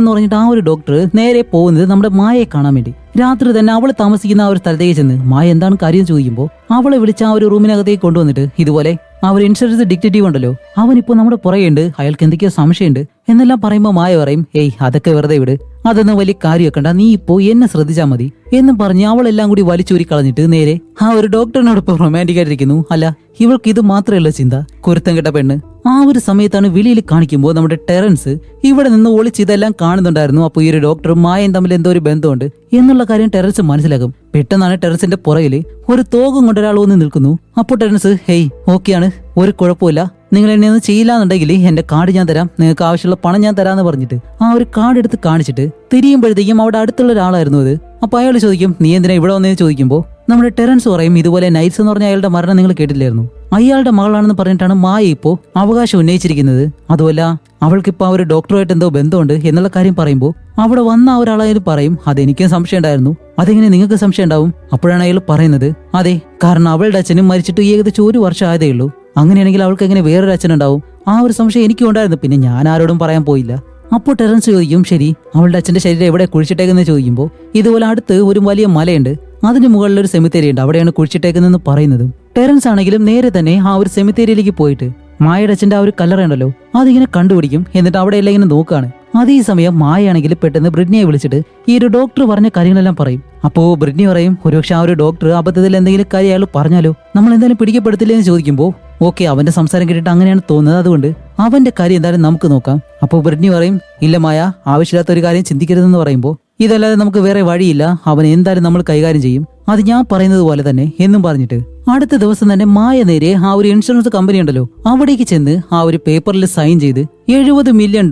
എന്ന് പറഞ്ഞിട്ട് ആ ഒരു ഡോക്ടർ നേരെ പോകുന്നത് നമ്മുടെ മായയെ കാണാൻ വേണ്ടി. രാത്രി തന്നെ അവൾ താമസിക്കുന്ന ആ ഒരു സ്ഥലത്തേക്ക് ചെന്ന് മായ എന്താണ് കാര്യം ചോദിക്കുമ്പോൾ അവളെ വിളിച്ച ആ ഒരു റൂമിനകത്തേക്ക് കൊണ്ടുവന്നിട്ട് ഇതുപോലെ ആ ഒരു ഇൻഷുറൻസ് ഡിറ്റക്റ്റീവ് ഉണ്ടല്ലോ, അവനിപ്പോ നമ്മുടെ പുറകെയുണ്ട്, അയാൾക്ക് എന്തൊക്കെയോ സംശയമുണ്ട് എന്നെല്ലാം പറയുമ്പോൾ മായ പറയും, ഏയ് അതൊക്കെ വെറുതെ വിട്, അതൊന്നും വലിയ കാര്യമൊക്കണ്ട, നീ ഇപ്പോ എന്നെ ശ്രദ്ധിച്ചാൽ മതി എന്നും പറഞ്ഞ് അവളെല്ലാം കൂടി വലിച്ചൂരി കളഞ്ഞിട്ട് നേരെ ആ ഒരു ഡോക്ടറിനോടൊപ്പം റൊമാൻറ്റിക് ആയിട്ടിരിക്കുന്നു. അല്ല, ഇവൾക്ക് ഇത് മാത്രമല്ല ചിന്ത, കുരുത്തം കെട്ട പെണ്ണ്. ആ ഒരു സമയത്താണ് വെളിയിൽ കാണിക്കുമ്പോൾ നമ്മുടെ ടെറൻസ് ഇവിടെ നിന്ന് ഒളിച്ച് ഇതെല്ലാം കാണുന്നുണ്ടായിരുന്നു. അപ്പോൾ ഈ ഒരു ഡോക്ടറും മായയും തമ്മിൽ എന്തോ ഒരു ബന്ധമുണ്ട് എന്നുള്ള കാര്യം ടെറൻസ് മനസ്സിലാക്കും. പെട്ടെന്നാണ് ടെറൻസിന്റെ പുറകില് ഒരു തോകം കൊണ്ടൊരാൾ വന്ന് നിൽക്കുന്നു. അപ്പോൾ ടെറൻസ്, ഹേയ് ഓക്കെയാണ്, ഒരു കുഴപ്പമില്ല, നിങ്ങൾ എന്നെ ഒന്നും ചെയ്യില്ലാന്നുണ്ടെങ്കിൽ എന്റെ കാർഡ് ഞാൻ തരാം, നിങ്ങൾക്ക് ആവശ്യമുള്ള പണം ഞാൻ തരാന്ന് പറഞ്ഞിട്ട് ആ ഒരു കാർഡ് എടുത്ത് കാണിച്ചിട്ട് തിരിയുമ്പോഴത്തേക്കും അവിടെ അടുത്തുള്ള ഒരാളായിരുന്നു അത്. അപ്പൊ അയാൾ ചോദിക്കും, നീ എന്തിനാ ഇവിടെ വന്നതെന്ന് ചോദിക്കുമ്പോൾ നമ്മുടെ ടെറൻസ് പറയും, ഇതുപോലെ നൈറ്റ്സ് എന്ന് പറഞ്ഞ അയാളുടെ മരണം നിങ്ങൾ കേട്ടില്ലായിരുന്നു, അയാളുടെ മകളാണെന്ന് പറഞ്ഞിട്ടാണ് മായ ഇപ്പോ അവകാശം ഉന്നയിച്ചിരിക്കുന്നത്. അതുമല്ല അവൾക്കിപ്പോ ആ ഒരു ഡോക്ടറുമായിട്ട് എന്തോ ബന്ധമുണ്ട് എന്നുള്ള കാര്യം പറയുമ്പോൾ അവിടെ വന്ന ആ ഒരാളായാലും പറയും, അതെനിക്കും സംശയം ഉണ്ടായിരുന്നു, അതെങ്ങനെ നിങ്ങൾക്ക് സംശയം ഉണ്ടാവും? അപ്പോഴാണ് അയാൾ പറയുന്നത്, അതെ, കാരണം അവളുടെ അച്ഛനും മരിച്ചിട്ട് ഏകദേശം 1 വർഷം ആയതേ ഉള്ളൂ, അങ്ങനെയാണെങ്കിൽ അവൾക്ക് എങ്ങനെ വേറൊരു അച്ഛനുണ്ടാവും? ആ ഒരു സംശയം എനിക്കും ഉണ്ടായിരുന്നു, പിന്നെ ഞാൻ ആരോടും പറയാൻ പോയില്ല. അപ്പോൾ ടെറൻസ് ചോദിക്കും, ശരി, അവളുടെ അച്ഛന്റെ ശരീരം എവിടെ കുഴിച്ചിട്ടേക്കെന്ന് ചോദിക്കുമ്പോൾ ഇതുപോലെ അടുത്ത് ഒരു വലിയ മലയുണ്ട്, അതിന് മുകളിൽ ഒരു സെമിത്തേരി ഉണ്ട്, അവിടെയാണ് കുഴിച്ചിട്ടേക്കുന്നതെന്ന് പറയുന്നതും ടെറൻസ് ആണെങ്കിലും നേരെ തന്നെ ആ ഒരു സെമിത്തേരിയിലേക്ക് പോയിട്ട് മായയുടെ അച്ഛന്റെ ആ ഒരു കല്ലറയുണ്ടല്ലോ അതിങ്ങനെ കണ്ടുപിടിക്കും. എന്നിട്ട് അവിടെ എല്ലാം ഇങ്ങനെ നോക്കാണ്. അതേ സമയം മായയാണെങ്കിൽ പെട്ടെന്ന് ബ്രിഡ്നിയെ വിളിച്ചിട്ട് ഈ ഒരു ഡോക്ടർ പറഞ്ഞ കാര്യങ്ങളെല്ലാം പറയും. അപ്പോ ബ്രിഡ്നി പറയും, ഒരുപക്ഷെ ആ ഒരു ഡോക്ടർ അബദ്ധത്തിൽ എന്തെങ്കിലും കാര്യം അയാൾ പറഞ്ഞാലോ, നമ്മൾ എന്തായാലും പിടിക്കപ്പെടുത്തില്ലെന്ന് ചോദിക്കുമ്പോൾ ഓക്കെ, അവന്റെ സംസാരം കേട്ടിട്ട് അങ്ങനെയാണ് തോന്നുന്നത്, അതുകൊണ്ട് അവന്റെ കാര്യം എന്തായാലും നമുക്ക് നോക്കാം. അപ്പോൾ ബ്രിഡ്നി പറയും, ഇല്ല മായ, ആവശ്യമില്ലാത്ത ഒരു കാര്യം ചിന്തിക്കരുതെന്ന് പറയുമ്പോൾ ഇതല്ലാതെ നമുക്ക് വേറെ വഴിയില്ല, അവൻ എന്തായാലും നമ്മൾ കൈകാര്യം ചെയ്യും, അത് ഞാൻ പറയുന്നത് പോലെ തന്നെ എന്നും പറഞ്ഞിട്ട് അടുത്ത ദിവസം തന്നെ മായ നേരെ ആ ഒരു ഇൻഷുറൻസ് കമ്പനി ഉണ്ടല്ലോ അവിടേക്ക് ചെന്ന് ആ ഒരു പേപ്പറിൽ സൈൻ ചെയ്ത് $70 മില്യൺ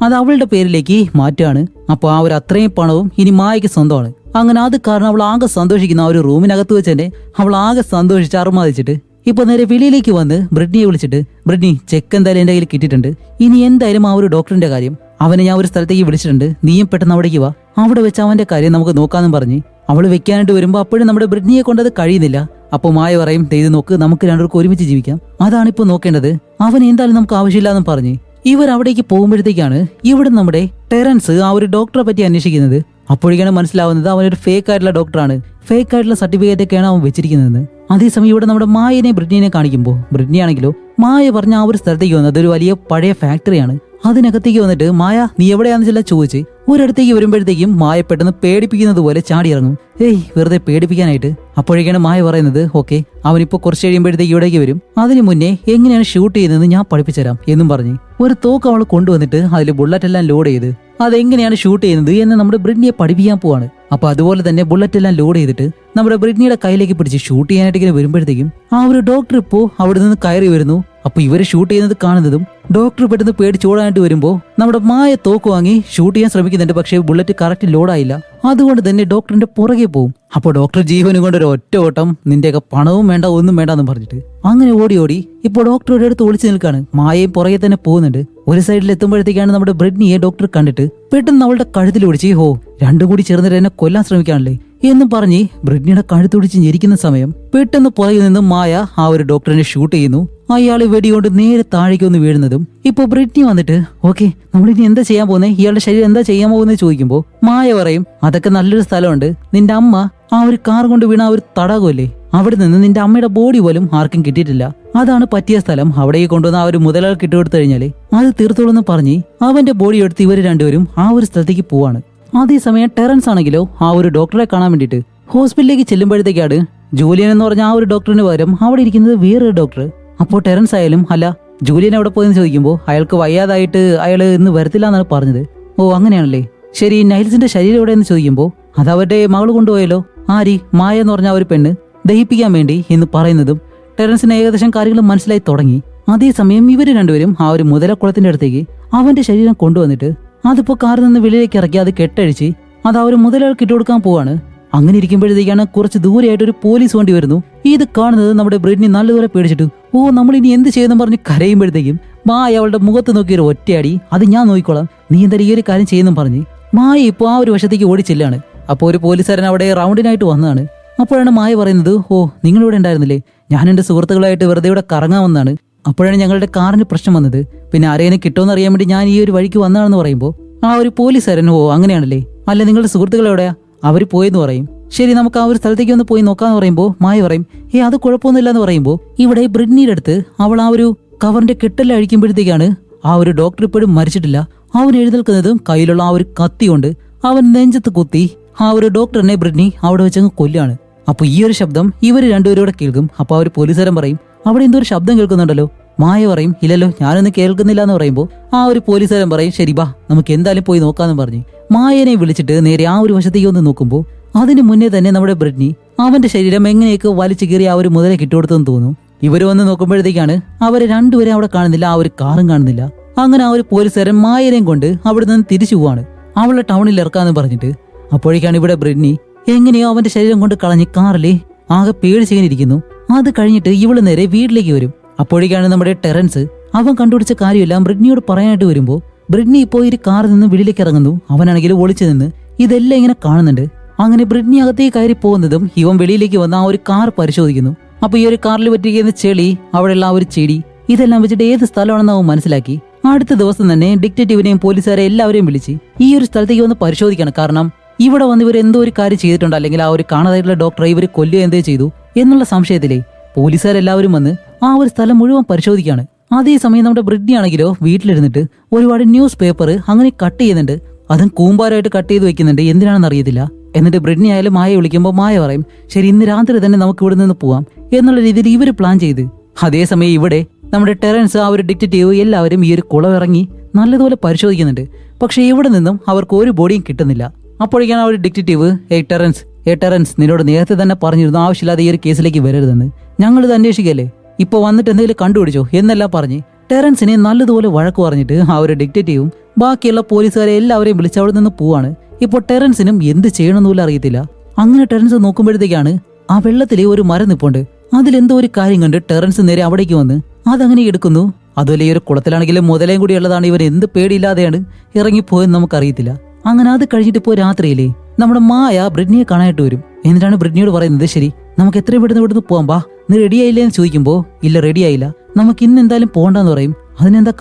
അത് അവളുടെ പേരിലേക്ക് മാറ്റാണ്. അപ്പൊ ആ ഒരു അത്രയും പണവും ഇനി മായയ്ക്ക് സ്വന്തമാണ്. അങ്ങനെ അത് കാരണം അവൾ ആകെ സന്തോഷിക്കുന്ന ആ ഒരു റൂമിനകത്ത് വെച്ച് തന്നെ അവൾ ആകെ സന്തോഷിച്ച് അറുമാദിച്ചിട്ട് ഇപ്പൊ നേരെ വെളിയിലേക്ക് വന്ന് ബ്രിഡ്നിയെ വിളിച്ചിട്ട്, ബ്രിഡ്നി, ചെക്ക് എന്തായാലും എന്റെ കയ്യിൽ കിട്ടിയിട്ടുണ്ട്, ഇനി എന്തായാലും ആ ഒരു ഡോക്ടറിന്റെ കാര്യം അവനെ ഞാൻ ഒരു സ്ഥലത്തേക്ക് വിളിച്ചിട്ടുണ്ട്, നീയും പെട്ടെന്ന് അവിടേക്ക് വാ, അവിടെ വെച്ച് അവന്റെ കാര്യം നമുക്ക് നോക്കാന്നും പറഞ്ഞ് അവള് വെക്കാനായിട്ട് വരുമ്പോ അപ്പോഴും നമ്മുടെ ബ്രിഡ്നിയെ കൊണ്ടത് കഴിയുന്നില്ല. അപ്പൊ മായ പറയും, ഇത് നോക്ക്, നമുക്ക് രണ്ടുപേർക്ക് ഒരുമിച്ച് ജീവിക്കാം, അതാണിപ്പോ നോക്കേണ്ടത്, അവൻ എന്തായാലും നമുക്ക് ആവശ്യമില്ലാന്നും പറഞ്ഞ് ഇവർ അവിടേക്ക് പോകുമ്പോഴത്തേക്കാണ് ഇവിടെ നമ്മുടെ ടെറൻസ് ആ ഒരു ഡോക്ടറെ പറ്റി അന്വേഷിക്കുന്നത്. അപ്പോഴേക്കാണ് മനസ്സിലാവുന്നത് അവനൊരു ഫേക്ക് ആയിട്ടുള്ള ഡോക്ടറാണ്, ഫേക്ക് ആയിട്ടുള്ള സർട്ടിഫിക്കറ്റ് ഒക്കെയാണ് അവൻ വെച്ചിരിക്കുന്നതെന്ന്. അതേസമയം ഇവിടെ നമ്മുടെ മായനെ ബ്രിഡ്നിയെ കാണിക്കുമ്പോൾ ബ്രിഡ്നി ആണെങ്കിലോ മായ പറഞ്ഞ ആ ഒരു സ്ഥലത്തേക്ക് വന്നത് ഒരു വലിയ പഴയ ഫാക്ടറിയാണ്. അതിനകത്തേക്ക് വന്നിട്ട് മായ, നീ എവിടെയാണെന്ന് ചെല്ലാം ചോദിച്ച് ഒരിടത്തേക്ക് വരുമ്പോഴത്തേക്കും മായ പെട്ടെന്ന് പേടിപ്പിക്കുന്നത് പോലെ ചാടിയിറങ്ങും. ഏയ്, വെറുതെ പേടിപ്പിക്കാനായിട്ട്. അപ്പോഴേക്കാണ് മായ പറയുന്നത്, ഓക്കെ, അവനിപ്പോ കുറച്ച് കഴിയുമ്പോഴത്തേക്ക് ഇവിടേക്ക് വരും, അതിനു മുന്നേ എങ്ങനെയാണ് ഷൂട്ട് ചെയ്യുന്നതെന്ന് ഞാൻ പഠിപ്പിച്ചുതരാം എന്നും പറഞ്ഞ് ഒരു തോക്ക് അവൾ കൊണ്ടുവന്നിട്ട് അതിൽ ബുള്ളറ്റ് എല്ലാം ലോഡ് ചെയ്ത് അതെങ്ങനെയാണ് ഷൂട്ട് ചെയ്യുന്നത് എന്ന് നമ്മുടെ ബ്രിഡ്നിയെ പഠിപ്പിക്കാൻ പോവാണ്. അപ്പൊ അതുപോലെ തന്നെ ബുള്ളറ്റ് എല്ലാം ലോഡ് ചെയ്തിട്ട് നമ്മുടെ ബ്രിഡ്നിയുടെ കയ്യിലേക്ക് പിടിച്ച് ഷൂട്ട് ചെയ്യാനായിട്ട് ഇങ്ങനെ വരുമ്പോഴത്തേക്കും ആ ഒരു ഡോക്ടർ ഇപ്പോ അവിടെ നിന്ന് കയറി വരുന്നു. അപ്പൊ ഇവര് ഷൂട്ട് ചെയ്യുന്നത് കാണുന്നതും ഡോക്ടർ പെട്ടെന്ന് പേടിച്ചോടാനായിട്ട് വരുമ്പോ നമ്മുടെ മായ തോക്ക് വാങ്ങി ഷൂട്ട് ചെയ്യാൻ ശ്രമിക്കുന്നുണ്ട്. പക്ഷേ ബുള്ളറ്റ് കറക്റ്റ് ലോഡായില്ല. അതുകൊണ്ട് തന്നെ ഡോക്ടറിന്റെ പുറകെ പോകും. അപ്പൊ ഡോക്ടർ ജീവനും കൊണ്ട് ഒരു ഒറ്റ ഓട്ടം, നിന്റെയൊക്കെ പണവും വേണ്ട ഒന്നും വേണ്ടെന്ന് പറഞ്ഞിട്ട് അങ്ങനെ ഓടി ഓടി ഇപ്പൊ ഡോക്ടർ ഒരു അടുത്ത് ഒളിച്ചു നിൽക്കാണ്. മായയും പുറകെ തന്നെ പോകുന്നുണ്ട്. ഒരു സൈഡിൽ എത്തുമ്പോഴത്തേക്കാണ് നമ്മുടെ ബ്രിഡ്നിയെ ഡോക്ടർ കണ്ടിട്ട് പെട്ടെന്ന് അവളുടെ കഴുത്തിൽ പിടിച്ച്, ഹോ, രണ്ടും കൂടി ചേർന്നിട്ട് എന്നെ കൊല്ലാൻ ശ്രമിക്കാണല്ലേ എന്നും പറഞ്ഞ് ബ്രിഡ്നിയുടെ കഴുത്തൊടിച്ച് ഞെരിക്കുന്ന സമയം പെട്ടെന്ന് പുറകിൽ നിന്ന് മായ ആ ഒരു ഡോക്ടറിനെ ഷൂട്ട് ചെയ്യുന്നു. അയാള് വെടികൊണ്ട് നേരെ താഴേക്ക് ഒന്ന് വീഴുന്നതും ഇപ്പൊ ബ്രിഡ്നി വന്നിട്ട്, ഓക്കെ, നമ്മളിനി എന്താ ചെയ്യാൻ പോകുന്നേ, ഇയാളുടെ ശരീരം എന്താ ചെയ്യാൻ പോകുന്നത് ചോദിക്കുമ്പോ മായ പറയും, അതൊക്കെ നല്ലൊരു സ്ഥലമുണ്ട്, നിന്റെ അമ്മ ആ ഒരു കാർ കൊണ്ട് വീണ ആ ഒരു തടാകമല്ലേ, അവിടെ നിന്ന് നിന്റെ അമ്മയുടെ ബോഡി പോലും ആർക്കും കിട്ടിയിട്ടില്ല, അതാണ് പറ്റിയ സ്ഥലം, അവിടേക്ക് കൊണ്ടുവന്ന ആ ഒരു മുതലാൾക്ക് ഇട്ടുകൊടുത്തു കഴിഞ്ഞാല് അത് തീർത്തോളെന്ന് പറഞ്ഞ് അവന്റെ ബോഡി എടുത്ത് ഇവര് രണ്ടുപേരും ആ ഒരു സ്ഥലത്തേക്ക് പോവാണ്. അതേസമയം ടെറൻസ് ആണെങ്കിലോ ആ ഒരു ഡോക്ടറെ കാണാൻ വേണ്ടിയിട്ട് ഹോസ്പിറ്റലിലേക്ക് ചെല്ലുമ്പോഴത്തേക്കാണ് ജൂലിയൻ എന്ന് പറഞ്ഞ ആ ഒരു ഡോക്ടറിന് പകരം അവിടെ ഇരിക്കുന്നത് വേറൊരു ഡോക്ടർ. അപ്പോൾ ടെറൻസ് ആയാലും, അല്ല, ജൂലിയൻ എവിടെ പോയെന്ന് ചോദിക്കുമ്പോൾ അയാൾക്ക് വയ്യാതായിട്ട് അയാൾ ഇന്ന് വരത്തില്ല എന്നാണ് പറഞ്ഞത്. ഓ, അങ്ങനെയാണല്ലേ, ശരി, നൈൽസിന്റെ ശരീരം എവിടെയെന്ന് ചോദിക്കുമ്പോൾ അത് അവരുടെ മകൾ കൊണ്ടുപോയല്ലോ, ആരി, മായ എന്ന് പറഞ്ഞ ആ ഒരു പെണ്ണ് ദഹിപ്പിക്കാൻ വേണ്ടി എന്ന് പറയുന്നതും ടെറൻസിന് ഏകദേശം കാര്യങ്ങൾ മനസ്സിലായി തുടങ്ങി. അതേസമയം ഇവര് രണ്ടുപേരും ആ ഒരു മുതലക്കുളത്തിന്റെ അടുത്തേക്ക് അവന്റെ ശരീരം കൊണ്ടുവന്നിട്ട് അതിപ്പോ കാറിൽ നിന്ന് വെളിയിലേക്ക് ഇറക്കി അത് കെട്ടഴിച്ച് അത് ആ ഒരു മുതലാൾക്ക് ഇട്ടുകൊടുക്കാൻ പോവാണ്. അങ്ങനെ ഇരിക്കുമ്പോഴത്തേക്കാണ് കുറച്ച് ദൂരെയായിട്ട് ഒരു പോലീസ് വണ്ടി വരുന്നു. ഇത് കാണുന്നത് നമ്മുടെ ബ്രിഡ്നി നല്ലതുപോലെ പേടിച്ചിട്ട്, ഓ, നമ്മൾ ഇനി എന്ത് ചെയ്യുന്നു പറഞ്ഞ് കരയുമ്പോഴത്തേക്കും മായ അവളുടെ മുഖത്ത് നോക്കിയൊരു ഒറ്റയടി, അത് ഞാൻ നോക്കിക്കോളാം, നീ എന്തായാലും ഈ ഒരു കാര്യം ചെയ്യുന്നു പറഞ്ഞ് മായ ഇപ്പോൾ ആ ഒരു വശത്തേക്ക് ഓടിച്ചില്ലാണ്. അപ്പോൾ ഒരു പോലീസുകാരൻ അവിടെ റൗണ്ടിനായിട്ട് വന്നതാണ്. അപ്പോഴാണ് മായ പറയുന്നത്, ഓ നിങ്ങളിവിടെ ഉണ്ടായിരുന്നില്ലേ, ഞാൻ എന്റെ സുഹൃത്തുക്കളായിട്ട് വെറുതെ ഇവിടെ കറങ്ങാൻ വന്നതാണ്. അപ്പോഴാണ് ഞങ്ങളുടെ കാറിന് പ്രശ്നം വന്നത്, പിന്നെ ആരെയും കിട്ടുമെന്ന് അറിയാൻ വേണ്ടി ഞാൻ ഈ ഒരു വഴിക്ക് വന്നതാണെന്ന് പറയുമ്പോൾ ആ ഒരു പോലീസുകാരൻ, ഓ അങ്ങനെയാണല്ലേ, അല്ല നിങ്ങളുടെ സുഹൃത്തുക്കൾ എവിടെയാ, അവർ പോയെന്ന് പറയും. ശരി നമുക്ക് ആ ഒരു സ്ഥലത്തേക്ക് ഒന്ന് പോയി നോക്കാന്ന് പറയുമ്പോൾ മായ പറയും, അത് കുഴപ്പമൊന്നുമില്ല എന്ന് പറയുമ്പോൾ ഇവിടെ ബ്രിഡ്നിയുടെ അടുത്ത് അവൾ ആ ഒരു കവറിന്റെ കെട്ടെല്ലാം അഴിക്കുമ്പോഴത്തേക്കാണ് ആ ഒരു ഡോക്ടർ ഇപ്പോഴും മരിച്ചിട്ടില്ല. അവൻ എഴുന്നേൽക്കുന്നതും കയ്യിലുള്ള ആ ഒരു കത്തി കൊണ്ട് അവൻ നെഞ്ചത്ത് കുത്തി ആ ഒരു ഡോക്ടറിനെ ബ്രിഡ്നി അവിടെ വെച്ചങ്ങ് കൊല്ലാണ്. അപ്പൊ ഈ ഒരു ശബ്ദം ഇവർ രണ്ടുപേരും കൂടെ കേൾക്കും. അപ്പൊ ആ ഒരു പോലീസുകാരൻ പറയും, അവിടെ എന്തോ ഒരു ശബ്ദം കേൾക്കുന്നുണ്ടല്ലോ. മായ പറയും, ഇല്ലല്ലോ ഞാനൊന്നും കേൾക്കുന്നില്ല എന്ന് പറയുമ്പോൾ ആ ഒരു പോലീസുകാരൻ പറയും, ശരി ബാ നമുക്ക് എന്തായാലും പോയി നോക്കാന്ന് പറഞ്ഞ് മായനെ വിളിച്ചിട്ട് നേരെ ആ ഒരു വശത്തേക്ക് ഒന്ന് നോക്കുമ്പോൾ അതിന് മുന്നേ തന്നെ നമ്മുടെ ബ്രിഡ്നി അവന്റെ ശരീരം എങ്ങനെയൊക്കെ വലിച്ചു കീറി ആ ഒരു മുതലെ കിട്ടുകൊടുത്തെന്ന് തോന്നും. ഇവര് വന്ന് നോക്കുമ്പോഴത്തേക്കാണ് അവരെ രണ്ടുപേരെ അവിടെ കാണുന്നില്ല, ആ ഒരു കാറും കാണുന്നില്ല. അങ്ങനെ ആ ഒരു പോലീസുകാരൻ മായനെയും കൊണ്ട് അവിടെ നിന്ന് തിരിച്ചു പോവാണ്, അവളെ ടൗണിൽ ഇറക്കാന്ന് പറഞ്ഞിട്ട്. അപ്പോഴേക്കാണ് ഇവിടെ ബ്രിഡ്നി എങ്ങനെയോ അവന്റെ ശരീരം കൊണ്ട് കളഞ്ഞ് കാറിലെ ആകെ പേടിച്ചിങ്ങനെ ഇരിക്കുന്നു. അത് കഴിഞ്ഞിട്ട് ഇവള് നേരെ വീട്ടിലേക്ക് വരും. അപ്പോഴേക്കാണ് നമ്മുടെ ടെറൻസ് അവൻ കണ്ടുപിടിച്ച കാര്യമെല്ലാം ബ്രിഡ്നിയോട് പറയാനായിട്ട് വരുമ്പോൾ ബ്രിഡ്നി ഇപ്പോൾ ഒരു കാറിൽ നിന്ന് വെളിയിലേക്ക് ഇറങ്ങുന്നു. അവനാണെങ്കിൽ ഒളിച്ചു നിന്ന് ഇതെല്ലാം ഇങ്ങനെ കാണുന്നുണ്ട്. അങ്ങനെ ബ്രിഡ്നി അകത്തേക്ക് കയറി പോകുന്നതും ഇവൻ വെളിയിലേക്ക് വന്ന് ആ ഒരു കാർ പരിശോധിക്കുന്നു. അപ്പൊ ഈ ഒരു കാറിൽ പറ്റിയിരിക്കുന്ന ചെളി, അവിടെയുള്ള ആ ഒരു ചെടി, ഇതെല്ലാം വെച്ചിട്ട് ഏത് സ്ഥലമാണെന്ന് അവൻ മനസ്സിലാക്കി. അടുത്ത ദിവസം തന്നെ ഡിറ്റക്റ്റീവിനെയും പോലീസുകാരെ എല്ലാവരെയും വിളിച്ച് ഈ ഒരു സ്ഥലത്തേക്ക് വന്ന് പരിശോധിക്കണം. കാരണം ഇവിടെ വന്ന് ഇവർ എന്തോ ഒരു കാര്യം ചെയ്തിട്ടുണ്ട്, അല്ലെങ്കിൽ ആ ഒരു കാണാതായിട്ടുള്ള ഡോക്ടറെ ഇവർ കൊല്ലുക എന്തോ ചെയ്തു എന്നുള്ള സംശയത്തിലേ പോലീസുകാരെല്ലാവരും വന്ന് ആ ഒരു സ്ഥലം മുഴുവൻ പരിശോധിക്കുകയാണ്. അതേസമയം നമ്മുടെ ബ്രിഡ്നി ആണെങ്കിലോ വീട്ടിലിരുന്നിട്ട് ഒരുപാട് ന്യൂസ് പേപ്പർ അങ്ങനെ കട്ട് ചെയ്യുന്നുണ്ട്. അതും കൂമ്പാരമായിട്ട് കട്ട് ചെയ്ത് വെക്കുന്നുണ്ട്, എന്തിനാണെന്ന് അറിയത്തില്ല. എന്നിട്ട് ബ്രിഡ്നി ആയാലും മായ വിളിക്കുമ്പോൾ മായ പറയും, ശരി ഇന്ന് രാത്രി തന്നെ നമുക്ക് ഇവിടെ നിന്ന് പോവാം എന്നുള്ള രീതിയിൽ ഇവർ പ്ലാൻ ചെയ്ത്. അതേസമയം ഇവിടെ നമ്മുടെ ടെറൻസ് ആ ഒരു ഡിറ്റക്റ്റീവ് എല്ലാവരും ഈ ഒരു കുളം ഇറങ്ങി നല്ലതുപോലെ പരിശോധിക്കുന്നുണ്ട്. പക്ഷെ ഇവിടെ നിന്നും അവർക്ക് ഒരു ബോഡിയും കിട്ടുന്നില്ല. അപ്പോഴേക്കാണ് ആ ഒരു ഡിറ്റക്റ്റീവ്, ടെറൻസ് നിന്നോട് നേരത്തെ തന്നെ പറഞ്ഞിരുന്നു ആവശ്യമില്ലാതെ ഈ ഒരു കേസിലേക്ക് വരരുതെന്ന്, ഞങ്ങളിത് അന്വേഷിക്കല്ലേ, ഇപ്പൊ വന്നിട്ട് എന്തെങ്കിലും കണ്ടുപിടിച്ചോ എന്നെല്ലാം പറഞ്ഞ് ടെറൻസിനെ നല്ലതുപോലെ വഴക്ക് പറഞ്ഞിട്ട് ആ ഒരു ഡിറ്റക്റ്റീവും ബാക്കിയുള്ള പോലീസുകാരെ എല്ലാവരെയും വിളിച്ച് അവിടെ നിന്ന് പോവാണ്. ഇപ്പോൾ ടെറൻസിനും എന്ത് ചെയ്യണമെന്നുപോലും അറിയത്തില്ല. അങ്ങനെ ടെറൻസ് നോക്കുമ്പോഴത്തേക്കാണ് ആ വെള്ളത്തിലെ ഒരു മരം നിപ്പുണ്ട്. അതിലെന്തോ ഒരു കാര്യം കണ്ട് ടെറൻസ് നേരെ അവിടേക്ക് വന്ന് അതങ്ങനെ എടുക്കുന്നു. അതുപോലെ ഈ ഒരു കുളത്തിലാണെങ്കിലും മുതലേം കൂടി ഉള്ളതാണ്, ഇവൻ എന്ത് പേടിയില്ലാതെയാണ് ഇറങ്ങിപ്പോയെന്ന് നമുക്കറിയത്തില്ല. അങ്ങനെ അത് കഴിഞ്ഞിട്ട് ഇപ്പോൾ രാത്രിയില്ലേ നമ്മുടെ മായ ബ്രിഡ്നിയെ കാണാനായിട്ട് വരും. എന്നിട്ടാണ് ബ്രിഡ്നിയോട് പറയുന്നത്, ശരി നമുക്ക് എത്രയും പെട്ടെന്ന് ഇവിടുന്ന് പോകാം, ബാ നീ റെഡിയായില്ലേ എന്ന് ചോദിക്കുമ്പോൾ ഇല്ല റെഡിയായില്ല, നമുക്ക് ഇന്ന് എന്തായാലും പോകണ്ടെന്ന് പറയും. അതിനെന്താ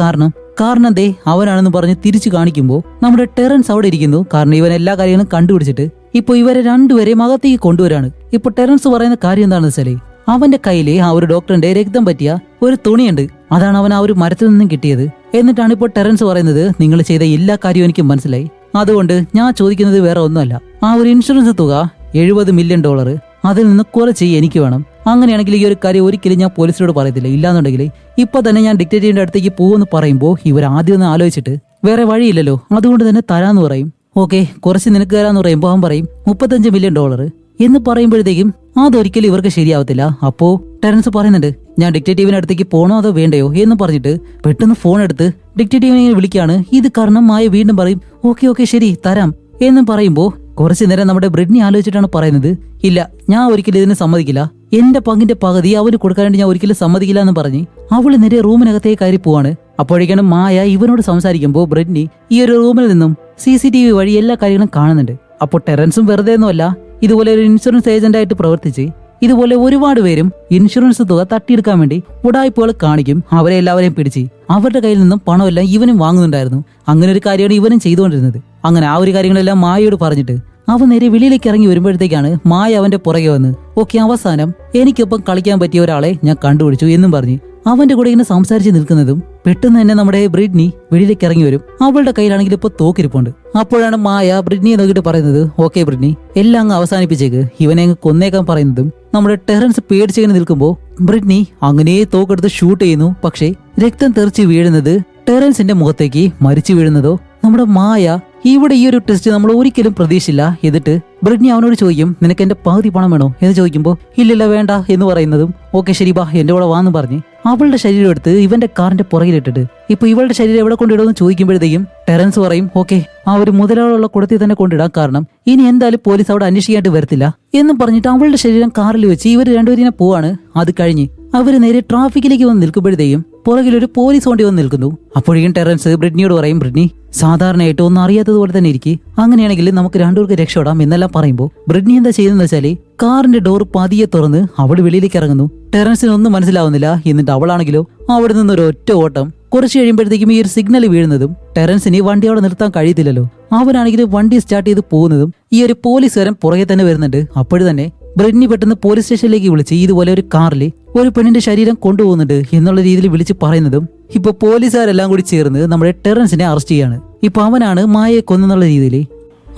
കാരണം ദേ അവനാണെന്ന് പറഞ്ഞ് തിരിച്ചു കാണിക്കുമ്പോൾ നമ്മുടെ ടെറൻസ് അവിടെ ഇരിക്കുന്നു. കാരണം ഇവൻ എല്ലാ കാര്യങ്ങളും കണ്ടുപിടിച്ചിട്ട് ഇപ്പൊ ഇവരെ രണ്ടുപേരെയും അകത്തേക്ക് കൊണ്ടുവരാണ്. ഇപ്പൊ ടെറൻസ് പറയുന്ന കാര്യം എന്താണെന്ന് വെച്ചാലേ അവന്റെ കയ്യിലെ ആ ഒരു ഡോക്ടറിന്റെ രക്തം പറ്റിയ ഒരു തുണിയുണ്ട്, അതാണ് അവൻ ആ ഒരു മരത്തിൽ നിന്നും കിട്ടിയത്. എന്നിട്ടാണ് ഇപ്പോൾ ടെറൻസ് പറയുന്നത്, നിങ്ങൾ ചെയ്ത എല്ലാ കാര്യവും എനിക്ക് മനസ്സിലായി, അതുകൊണ്ട് ഞാൻ ചോദിക്കുന്നത് വേറെ ഒന്നുമല്ല, ആ ഒരു ഇൻഷുറൻസ് തുക $70 മില്യൺ അതിൽ നിന്ന് കുറച്ച് എനിക്ക് വേണം. അങ്ങനെയാണെങ്കിൽ ഈ ഒരു കാര്യം ഒരിക്കലും ഞാൻ പോലീസിനോട് പറയത്തില്ല, ഇല്ലാന്നുണ്ടെങ്കിൽ ഇപ്പൊ തന്നെ ഞാൻ ഡിറ്റക്റ്റീവിന്റെ അടുത്തേക്ക് പോകുമെന്ന് പറയുമ്പോൾ ഇവർ ആദ്യം ഒന്ന് ആലോചിച്ചിട്ട് വേറെ വഴിയില്ലല്ലോ, അതുകൊണ്ട് തന്നെ തരാന്ന് പറയും. ഓക്കെ കുറച്ച് നിനക്ക് തരാന്ന് പറയുമ്പോൾ അവൻ പറയും $35 മില്യൺ എന്ന് പറയുമ്പോഴത്തേക്കും അതൊരിക്കലും ഇവർക്ക് ശരിയാവത്തില്ല. അപ്പോ ടെറൻസ് പറയുന്നുണ്ട്, ഞാൻ ഡിറ്റക്റ്റീവിന്റെ അടുത്തേക്ക് പോണോ അതോ വേണ്ടയോ എന്ന് പറഞ്ഞിട്ട് പെട്ടെന്ന് ഫോൺ എടുത്ത് ഡിറ്റക്റ്റീവിനെ വിളിക്കാണ്. ഇത് കാരണം മായ വീണ്ടും പറയും, ഓക്കെ ശരി തരാം എന്നും പറയുമ്പോ കുറച്ചു നേരം നമ്മുടെ ബ്രിഡ്നി ആലോചിച്ചിട്ടാണ് പറയുന്നത്, ഇല്ല ഞാൻ ഒരിക്കലും ഇതിന് സമ്മതിക്കില്ല, എന്റെ പങ്കിന്റെ പകുതി അവന് കൊടുക്കാനായിട്ട് ഞാൻ ഒരിക്കലും സമ്മതിക്കില്ല എന്ന് പറഞ്ഞ് അവള് നേരെ റൂമിനകത്തേക്ക് കയറി പോവാണ്. അപ്പോഴേക്കാണ് മായ ഇവനോട് സംസാരിക്കുമ്പോൾ ബ്രിഡ്നി ഈ ഒരു റൂമിൽ നിന്നും CCTV വഴി എല്ലാ കാര്യങ്ങളും കാണുന്നുണ്ട്. അപ്പോൾ ടെറൻസും വെറുതെ ഒന്നുമല്ല, ഇതുപോലെ ഒരു ഇൻഷുറൻസ് ഏജന്റ് ആയിട്ട് പ്രവർത്തിച്ച് ഇതുപോലെ ഒരുപാട് പേരും ഇൻഷുറൻസ് തുക തട്ടിയെടുക്കാൻ വേണ്ടി ഉടായ്പകൾ കാണിക്കും. അവരെ എല്ലാവരെയും പിടിച്ച് അവരുടെ കയ്യിൽ നിന്നും പണമെല്ലാം ഇവനും വാങ്ങുന്നുണ്ടായിരുന്നു. അങ്ങനെ ഒരു കാര്യമാണ് ഇവനും ചെയ്തുകൊണ്ടിരുന്നത്. അങ്ങനെ ആ ഒരു കാര്യങ്ങളെല്ലാം മായയോട് പറഞ്ഞിട്ട് അവൻ നേരെ വെളിയിലേക്ക് ഇറങ്ങി വരുമ്പോഴത്തേക്കാണ് മായ അവന്റെ പുറകെ വന്ന്, ഓക്കെ അവസാനം എനിക്കൊപ്പം കളിക്കാൻ പറ്റിയ ഒരാളെ ഞാൻ കണ്ടുപിടിച്ചു എന്നും പറഞ്ഞ് അവന്റെ കൂടെ ഇങ്ങനെ സംസാരിച്ച് നിൽക്കുന്നതും പെട്ടെന്ന് തന്നെ നമ്മുടെ ബ്രിഡ്നി വെളിയിലേക്ക് ഇറങ്ങി വരും. അവളുടെ കയ്യിലാണെങ്കിൽ ഇപ്പൊ തോക്കിരിപ്പുണ്ട്. അപ്പോഴാണ് മായ ബ്രിഡ്നിയെ നോക്കിയിട്ട് പറയുന്നത്, ഓക്കെ ബ്രിഡ്നി എല്ലാം അങ്ങ് അവസാനിപ്പിച്ചേക്ക്, ഇവനെ അങ്ങ് കൊന്നേക്കാൻ പറയുന്നതും നമ്മുടെ ടെറൻസ് പേടിച്ചിങ്ങനെ നിൽക്കുമ്പോൾ ബ്രിഡ്നി അങ്ങനെ തോക്കെടുത്ത് ഷൂട്ട് ചെയ്യുന്നു. പക്ഷേ രക്തം തെറിച്ച് വീഴുന്നത് ടെറൻസിന്റെ മുഖത്തേക്ക്, മരിച്ചു വീഴുന്നതോ നമ്മുടെ മായ. ഇവിടെ ഈ ഒരു ടെസ്റ്റ് നമ്മൾ ഒരിക്കലും പ്രതീക്ഷിച്ചില്ല. എന്നിട്ട് ബ്രിഡ്നി അവനോട് ചോദിക്കും, നിനക്ക് എന്റെ പകുതി പണം വേണോ എന്ന് ചോദിക്കുമ്പോൾ ഇല്ലില്ല വേണ്ട എന്ന് പറയുന്നതും ഓക്കെ ശരി ബാ എന്റെ കൂടെ വാന്ന് പറഞ്ഞ് അവളുടെ ശരീരം എടുത്ത് ഇവന്റെ കാറിന്റെ പുറകിലിട്ടിട്ട് ഇപ്പൊ ഇവളുടെ ശരീരം എവിടെ കൊണ്ടിടുമെന്ന് ചോദിക്കുമ്പോഴത്തേക്കും ടെറൻസ് പറയും, ഓക്കെ ആ ഒരു മുതലാളുള്ള കുടത്തിൽ തന്നെ കൊണ്ടിടാം, കാരണം ഇനി എന്തായാലും പോലീസ് അവിടെ അന്വേഷിക്കാനായിട്ട് വരത്തില്ല എന്നും പറഞ്ഞിട്ട് അവളുടെ ശരീരം കാറിൽ വെച്ച് ഇവർ രണ്ടുപേരും പോവാണ്. അത് കഴിഞ്ഞ് അവര് നേരെ ട്രാഫിക്കിലേക്ക് വന്ന് നിൽക്കുമ്പോഴത്തേക്കും പുറകിലൊരു പോലീസ് വണ്ടി വന്ന് നിൽക്കുന്നു. അപ്പോഴേക്കും ടെറൻസ് ബ്രിഡ്നിയോട് പറയും, ബ്രിഡ്നി സാധാരണയായിട്ട് ഒന്നും അറിയാത്തതുപോലെ തന്നെ ഇരിക്കും, അങ്ങനെയാണെങ്കിൽ നമുക്ക് രണ്ടുപേർക്ക് രക്ഷപ്പെടാം എന്നെല്ലാം പറയുമ്പോൾ ബ്രിഡ്നി എന്താ ചെയ്യുന്നത് വെച്ചാല് കാറിന്റെ ഡോർ പതിയെ തുറന്ന് അവൾ വെളിയിലേക്ക് ഇറങ്ങുന്നു. ടെറൻസിന് ഒന്നും മനസ്സിലാവുന്നില്ല. എന്നിട്ട് അവളാണെങ്കിലോ അവിടെ നിന്ന് ഒരു ഒറ്റ ഓട്ടം. കുറച്ച് കഴിയുമ്പോഴത്തേക്കും ഈ ഒരു സിഗ്നൽ വീഴുന്നതും ടെറൻസിന് വണ്ടി അവിടെ നിർത്താൻ കഴിയത്തില്ലല്ലോ. അവനാണെങ്കിൽ വണ്ടി സ്റ്റാർട്ട് ചെയ്ത് പോകുന്നതും ഈ ഒരു പോലീസുകാരൻ പുറകെ തന്നെ വരുന്നുണ്ട്. അപ്പോഴുതന്നെ ബ്രിഡ്നി പെട്ടെന്ന് പോലീസ് സ്റ്റേഷനിലേക്ക് വിളിച്ച് ഇതുപോലെ ഒരു കാറിൽ ഒരു പെണ്ണിന്റെ ശരീരം കൊണ്ടുപോകുന്നുണ്ട് എന്നുള്ള രീതിയിൽ വിളിച്ച് പറയുന്നതും ഇപ്പൊ പോലീസുകാരെല്ലാം കൂടി ചേർന്ന് നമ്മുടെ ടെറൻസിനെ അറസ്റ്റ് ചെയ്യാണ്. ഇപ്പൊ അവനാണ് മായയെ കൊന്നുള്ള രീതിയിൽ.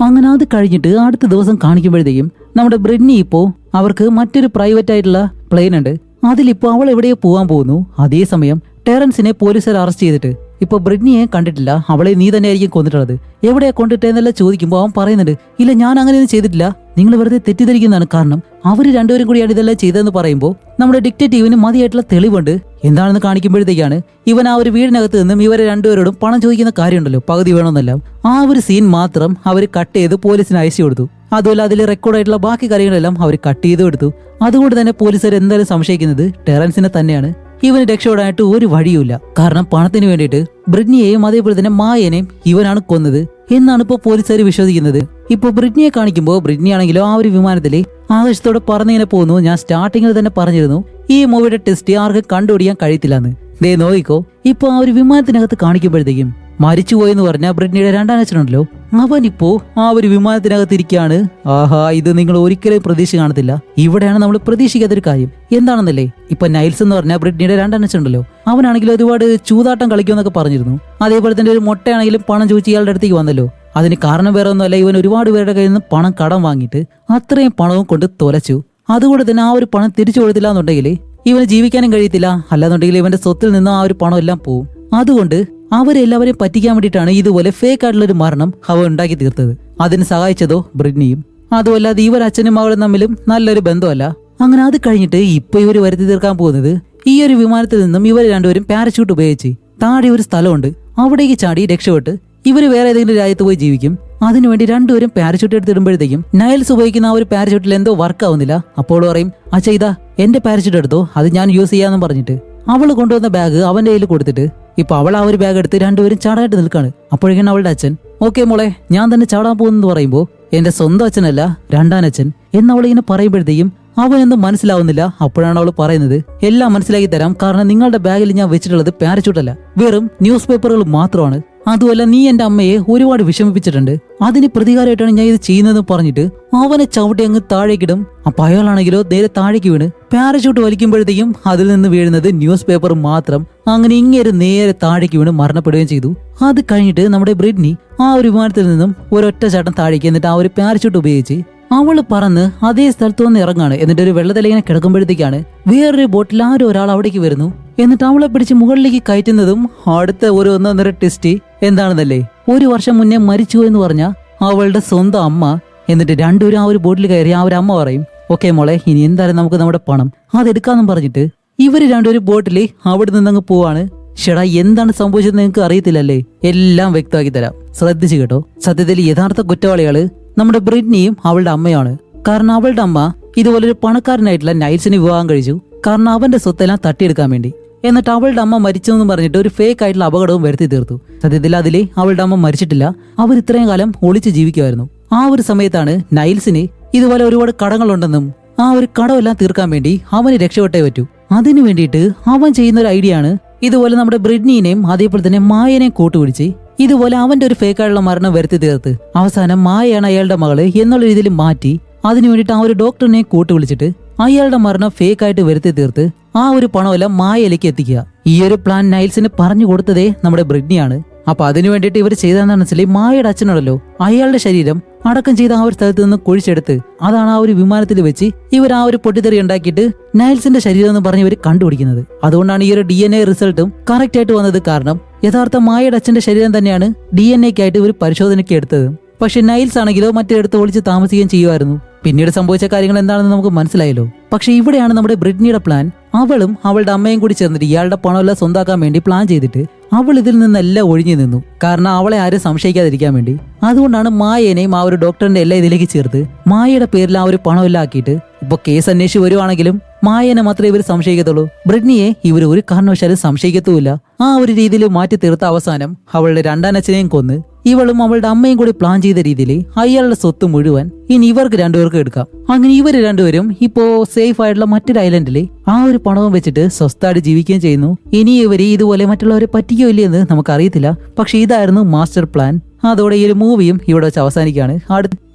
അങ്ങനെ അത് കഴിഞ്ഞിട്ട് അടുത്ത ദിവസം കാണിക്കുമ്പോഴത്തേക്കും നമ്മുടെ ബ്രിഡ്നി ഇപ്പോ അവർക്ക് മറ്റൊരു പ്രൈവറ്റ് ആയിട്ടുള്ള പ്ലെയിൻ ഉണ്ട്. അതിലിപ്പോ അവൾ എവിടെയോ പോകാൻ പോകുന്നു. അതേസമയം ടെറൻസിനെ പോലീസുകാർ അറസ്റ്റ് ചെയ്തിട്ട് ഇപ്പൊ ബ്രിഡ്നിയെ കണ്ടിട്ടില്ല, അവളെ നീ തന്നെ ആയിരിക്കും കൊന്നിട്ടുള്ളത്, എവിടെയാ കൊണ്ടിട്ടെന്നെല്ലാം ചോദിക്കുമ്പോൾ അവൻ പറയുന്നുണ്ട്, ഇല്ല ഞാൻ അങ്ങനെയൊന്നും ചെയ്തിട്ടില്ല, നിങ്ങൾ വെറുതെ തെറ്റിദ്ധരിക്കുന്നതാണ്, കാരണം അവര് രണ്ടുപേരും കൂടിയാണ് ഇതെല്ലാം ചെയ്തതെന്ന് പറയുമ്പോൾ നമ്മുടെ ഡിറ്റക്റ്റീവിന് മതിയായിട്ടുള്ള തെളിവുണ്ട്. എന്താണെന്ന് കാണിക്കുമ്പോഴത്തേക്കാണ് ഇവൻ ആ ഒരു വീടിനകത്ത് നിന്നും ഇവരെ രണ്ടുപേരോടും പണം ചോദിക്കുന്ന കാര്യമുണ്ടല്ലോ, പകുതി വേണമെന്നെല്ലാം, ആ ഒരു സീൻ മാത്രം അവർ കട്ട് ചെയ്ത് പോലീസിന് അയച്ചു കൊടുത്തു. അതുപോലെ അതിൽ റെക്കോർഡായിട്ടുള്ള ബാക്കി കാര്യങ്ങളെല്ലാം അവർ കട്ട് ചെയ്ത് എടുത്തു. അതുകൊണ്ട് തന്നെ പോലീസുകാർ എന്തായാലും സംശയിക്കുന്നത് ടെറൻസിനെ തന്നെയാണ്. ഇവന് രക്ഷപ്പെടാനായിട്ട് ഒരു വഴിയുമില്ല, കാരണം പണത്തിന് വേണ്ടിയിട്ട് ബ്രിഡ്നിയെയും അതേപോലെ തന്നെ മായനെയും ഇവനാണ് കൊന്നത് എന്നാണ് ഇപ്പോൾ പോലീസുകാർ വിശ്വസിക്കുന്നത്. ഇപ്പൊ ബ്രിഡ്നിയെ കാണിക്കുമ്പോൾ ബ്രിഡ്നി ആണെങ്കിലോ ആ ഒരു വിമാനത്തില് ആകാശത്തോടെ പറന്നിങ്ങനെ പോകുന്നു. ഞാൻ സ്റ്റാർട്ടിങ്ങിൽ തന്നെ പറഞ്ഞിരുന്നു ഈ മൂവിയുടെ ടെസ്റ്റ് ആർക്കും കണ്ടുപിടിക്കാൻ കഴിയത്തില്ലെന്ന്. ദേ നോക്കിക്കോ, ഇപ്പൊ ആ ഒരു വിമാനത്തിനകത്ത് കാണിക്കുമ്പോഴത്തേക്കും മരിച്ചുപോയെന്ന് പറഞ്ഞ ബ്രിഡ്നിയുടെ രണ്ടാം അച്ഛനുണ്ടല്ലോ, അവനിപ്പോ ആ ഒരു വിമാനത്തിനകത്ത് ഇരിക്കുകയാണ്. ആഹാ, ഇത് നിങ്ങൾ ഒരിക്കലും പ്രതീക്ഷ കാണത്തില്ല. ഇവിടെയാണ് നമ്മൾ പ്രതീക്ഷിക്കാത്തൊരു കാര്യം എന്താണെന്നല്ലേ. ഇപ്പൊ നൈൽസ് എന്ന് പറഞ്ഞ ബ്രിഡ്നിയുടെ രണ്ടാം അച്ഛനുണ്ടല്ലോ, അവനാണെങ്കിൽ ഒരുപാട് ചൂതാട്ടം കളിക്കുമെന്നൊക്കെ പറഞ്ഞിരുന്നു. അതേപോലെ തന്നെ ഒരു മുട്ടയാണെങ്കിലും പണം ചോദിച്ച് ഇയാളുടെ അടുത്തേക്ക് വന്നല്ലോ. അതിന് കാരണം വേറെ ഒന്നുമല്ല, ഇവൻ ഒരുപാട് പേരുടെ കയ്യിൽ നിന്ന് പണം കടം വാങ്ങിയിട്ട് അത്രയും പണവും കൊണ്ട് തൊലച്ചു. അതുകൊണ്ട് തന്നെ ആ ഒരു പണം തിരിച്ചു കൊടുത്തില്ല എന്നുണ്ടെങ്കിൽ ഇവന് ജീവിക്കാനും കഴിയത്തില്ല, അല്ലാന്നുണ്ടെങ്കിൽ ഇവന്റെ സ്വത്തിൽ നിന്ന് ആ ഒരു പണം എല്ലാം പോവും. അതുകൊണ്ട് അവരെല്ലാവരെയും പറ്റിക്കാൻ വേണ്ടിയിട്ടാണ് ഇതുപോലെ ഫേക്ക് ആയിട്ടുള്ള ഒരു മരണം അവൻ ഉണ്ടാക്കി തീർത്തത്. അതിന് സഹായിച്ചതോ ബ്രിഡ്നിയും. അതുമല്ലാതെ ഇവരച്ഛനും മകളും തമ്മിലും നല്ലൊരു ബന്ധമല്ല. അങ്ങനെ അത് കഴിഞ്ഞിട്ട് ഇപ്പൊ ഇവർ വരുത്തി തീർക്കാൻ പോകുന്നത് ഈ ഒരു വിമാനത്തിൽ നിന്നും ഇവർ രണ്ടുപേരും പാരച്യൂട്ട് ഉപയോഗിച്ച് താഴെ ഒരു സ്ഥലമുണ്ട്, അവിടേക്ക് ചാടി രക്ഷപ്പെട്ട് ഇവര് വേറെ ഏതെങ്കിലും രാജ്യത്ത് പോയി ജീവിക്കും. അതിനുവേണ്ടി രണ്ടുപേരും പാരച്യൂട്ട് എടുത്തിടുമ്പോഴത്തേക്കും നൈൽസ് ഉപയോഗിക്കുന്ന ആ ഒരു പാരച്യൂട്ടിൽ എന്തോ വർക്ക് ആവുന്നില്ല. അപ്പോൾ പറയും, അച്ഛാ ഇതാ എന്റെ പാരച്യൂട്ട് എടുത്തോ, അത് ഞാൻ യൂസ് ചെയ്യാന്ന് പറഞ്ഞിട്ട് അവള് കൊണ്ടുവന്ന ബാഗ് അവന്റെ കയ്യിൽ കൊടുത്തിട്ട് ഇപ്പൊ അവൾ ആ ഒരു ബാഗ് എടുത്ത് രണ്ടുപേരും ചാടായിട്ട് നിൽക്കാണ്. അപ്പോഴേക്കും അവളുടെ അച്ഛൻ, ഓക്കെ മോളെ ഞാൻ തന്നെ ചാടാൻ പോകുന്നെന്ന് പറയുമ്പോ എന്റെ സ്വന്തം അച്ഛനല്ല രണ്ടാം അച്ഛൻ എന്നവളിങ്ങനെ പറയുമ്പോഴത്തേക്കും അവനൊന്നും മനസ്സിലാവുന്നില്ല. അപ്പോഴാണ് അവൾ പറയുന്നത്, എല്ലാം മനസ്സിലാക്കി തരാം, കാരണം നിങ്ങളുടെ ബാഗിൽ ഞാൻ വെച്ചിട്ടുള്ളത് പാരച്യൂട്ടല്ല, വെറും ന്യൂസ് പേപ്പറുകൾ മാത്രമാണ്. അതുമല്ല നീ എന്റെ അമ്മയെ ഒരുപാട് വിഷമിപ്പിച്ചിട്ടുണ്ട്, അതിന് പ്രതികാരമായിട്ടാണ് ഞാൻ ഇത് ചെയ്യുന്നതെന്ന് പറഞ്ഞിട്ട് അവനെ ചവിട്ടി അങ്ങ് താഴേക്കിടും. അപ്പൊ അയാളാണെങ്കിലോ നേരെ താഴേക്ക് വീണ് പാരച്യൂട്ട് വലിക്കുമ്പോഴത്തേക്കും അതിൽ നിന്ന് വീഴുന്നത് ന്യൂസ് പേപ്പർ മാത്രം. അങ്ങനെ ഇങ്ങനെ നേരെ താഴേക്ക് വീണ് മരണപ്പെടുകയും ചെയ്തു. അത് കഴിഞ്ഞിട്ട് നമ്മുടെ ബ്രിഡ്നി ആ ഒരു വിമാനത്തിൽ നിന്നും ഒരൊറ്റ ചാട്ടം താഴേക്ക്, എന്നിട്ട് ആ ഒരു പാരച്യൂട്ട് ഉപയോഗിച്ച് അവള് പറന്ന് അതേ സ്ഥലത്ത് വന്ന് ഇറങ്ങാണ്. എന്നിട്ട് ഒരു വെള്ളത്തിലിങ്ങനെ കിടക്കുമ്പോഴത്തേക്കാണ് വേറൊരു ബോട്ടിൽ ആരോ ഒരാൾ അവിടേക്ക് വരുന്നു. എന്നിട്ട് അവളെ പിടിച്ച് മുകളിലേക്ക് കയറ്റുന്നതും അടുത്ത ഒരു ഒന്നൊന്നര ടെസ്റ്റ് എന്താണെന്നല്ലേ, 1 വർഷം മുന്നേ മരിച്ചു എന്ന് പറഞ്ഞ അവളുടെ സ്വന്തം അമ്മ. എന്നിട്ട് രണ്ടുപേരും ആ ഒരു ബോട്ടിൽ കയറി ആ ഒരു അമ്മ പറയും, ഓക്കെ മോളെ ഇനി എന്തായാലും നമുക്ക് നമ്മുടെ പണം അതെടുക്കാന്നും പറഞ്ഞിട്ട് ഇവര് രണ്ടുപേരും ബോട്ടില് അവിടെ നിന്നങ്ങ് പോവാണ്. ഷെടാ എന്താണ് സംഭവിച്ചത് നിങ്ങൾക്ക് അറിയത്തില്ലല്ലേ, എല്ലാം വ്യക്തമാക്കി തരാം, ശ്രദ്ധിച്ചു കേട്ടോ. സത്യത്തിൽ യഥാർത്ഥ കുറ്റവാളികള് നമ്മുടെ ബ്രിഡ്നിയും അവളുടെ അമ്മയാണ്. കാരണം അവളുടെ അമ്മ ഇതുപോലൊരു പണക്കാരനായിട്ടുള്ള നൈൽസിനെ വിവാഹം കഴിച്ചു, കാരണം അവന്റെ സ്വത്തെല്ലാം തട്ടിയെടുക്കാൻ വേണ്ടി. എന്നിട്ട് അവളുടെ അമ്മ മരിച്ചെന്ന് പറഞ്ഞിട്ട് ഒരു ഫേക്ക് ആയിട്ടുള്ള അപകടവും വരുത്തി തീർത്തു. സത്യത്തിൽ അതില് അവളുടെ അമ്മ മരിച്ചിട്ടില്ല, അവർ ഇത്രയും കാലം ഒളിച്ച് ജീവിക്കുമായിരുന്നു. ആ ഒരു സമയത്താണ് നൈൽസിന് ഇതുപോലെ ഒരുപാട് കടങ്ങളുണ്ടെന്നും ആ ഒരു കടമെല്ലാം തീർക്കാൻ വേണ്ടി അവന് രക്ഷപ്പെട്ടേ പറ്റൂ. അതിനു വേണ്ടിയിട്ട് അവൻ ചെയ്യുന്ന ഒരു ഐഡിയ ആണ് ഇതുപോലെ നമ്മുടെ ബ്രിഡ്നിനെയും അതേപോലെ തന്നെ മായനെയും കൂട്ടുപിടിച്ച് ഇതുപോലെ അവന്റെ ഒരു ഫേക്കായുള്ള മരണം വരുത്തി തീർത്ത് അവസാനം മായയാണ് അയാളുടെ മകള് എന്നുള്ള രീതിയിൽ മാറ്റി അതിനു വേണ്ടിയിട്ട് ആ ഒരു ഡോക്ടറിനെ കൂട്ടുവിളിച്ചിട്ട് അയാളുടെ മരണം ഫേക്കായിട്ട് വരുത്തി തീർത്ത് ആ ഒരു പണമെല്ലാം മായയിലേക്ക് എത്തിക്കുക. ഈ ഒരു പ്ലാൻ നൈൽസിന് പറഞ്ഞു കൊടുത്തതേ നമ്മുടെ ബ്രിഡ്നിയാണ്. അപ്പൊ അതിനു വേണ്ടിയിട്ട് ഇവർ ചെയ്തതെന്ന് വെച്ചാൽ മായയുടെ അച്ഛനുണ്ടല്ലോ, അയാളുടെ ശരീരം അടക്കം ചെയ്ത ആ ഒരു സ്ഥലത്ത് നിന്ന് കുഴിച്ചെടുത്ത് അതാണ് ആ ഒരു വിമാനത്തിൽ വെച്ച് ഇവർ ആ ഒരു പൊട്ടിത്തെറി ഉണ്ടാക്കിയിട്ട് നൈൽസിന്റെ ശരീരം എന്ന് പറഞ്ഞ് ഇവർ കണ്ടുപിടിക്കുന്നത്. അതുകൊണ്ടാണ് ഈ ഒരു DNA റിസൾട്ടും കറക്റ്റ് ആയിട്ട് വന്നത്. കാരണം യഥാർത്ഥ മായയുടെ അച്ഛന്റെ ശരീരം തന്നെയാണ് DNAക്കായിട്ട് ഇവർ പരിശോധനയ്ക്ക് എടുത്തത്. പക്ഷെ നൈൽസ് ആണെങ്കിലോ മറ്റൊരിടത്ത് ഒളിച്ച് താമസിക്കുകയും ചെയ്യുമായിരുന്നു. പിന്നീട് സംഭവിച്ച കാര്യങ്ങൾ എന്താണെന്ന് നമുക്ക് മനസ്സിലായല്ലോ. പക്ഷെ ഇവിടെയാണ് നമ്മുടെ ബ്രിഡ്നിയുടെ പ്ലാൻ. അവളും അവളുടെ അമ്മയും കൂടി ചേർന്നിട്ട് ഇയാളുടെ പണമെല്ലാം സ്വന്താക്കാൻ വേണ്ടി പ്ലാൻ ചെയ്തിട്ട് അവൾ ഇതിൽ നിന്നെല്ലാം ഒഴിഞ്ഞു നിന്നു. കാരണം അവളെ ആരും സംശയിക്കാതിരിക്കാൻ വേണ്ടി. അതുകൊണ്ടാണ് മായേനെയും ആ ഒരു ഡോക്ടറിന്റെ എല്ലാം ഇതിലേക്ക് ചേർത്ത് മായയുടെ പേരിൽ ആ ഒരു പണമെല്ലാം ആക്കിയിട്ട് ഇപ്പൊ കേസ് അന്വേഷിച്ച് വരുവാണെങ്കിലും മായനെ മാത്രമേ ഇവർ സംശയിക്കത്തുള്ളൂ. ബ്രിട്നിയെ ഇവർ ഒരു കാരണവശാലും സംശയിക്കത്തുമില്ല. ആ ഒരു രീതിയിൽ മാറ്റി തീർത്ത അവസാനം അവളുടെ രണ്ടാനച്ഛനെയും കൊന്ന് ഇവളും അവളുടെ അമ്മയും കൂടി പ്ലാൻ ചെയ്ത രീതിയിൽ അയാളുടെ സ്വത്ത് മുഴുവൻ ഇനി ഇവർക്ക് രണ്ടുപേർക്കും എടുക്കാം. അങ്ങനെ ഇവര് രണ്ടുപേരും ഇപ്പോ സേഫ് ആയിട്ടുള്ള മറ്റൊരു ഐലൻഡിൽ ആ ഒരു പണവും വെച്ചിട്ട് സ്വസ്ഥമായിട്ട് ജീവിക്കുകയും ചെയ്യുന്നു. ഇനി ഇവര് ഇതുപോലെ മറ്റുള്ളവരെ പറ്റിക്കോ ഇല്ലയെന്ന് നമുക്കറിയത്തില്ല. പക്ഷെ ഇതായിരുന്നു മാസ്റ്റർ പ്ലാൻ. അതോടെ ഈ ഒരു മൂവിയും ഇവിടെ വെച്ച് അവസാനിക്കുകയാണ്.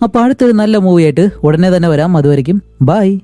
അപ്പൊ അടുത്തൊരു നല്ല മൂവിയായിട്ട് ഉടനെ തന്നെ വരാം. അതുവരെയും ബൈ.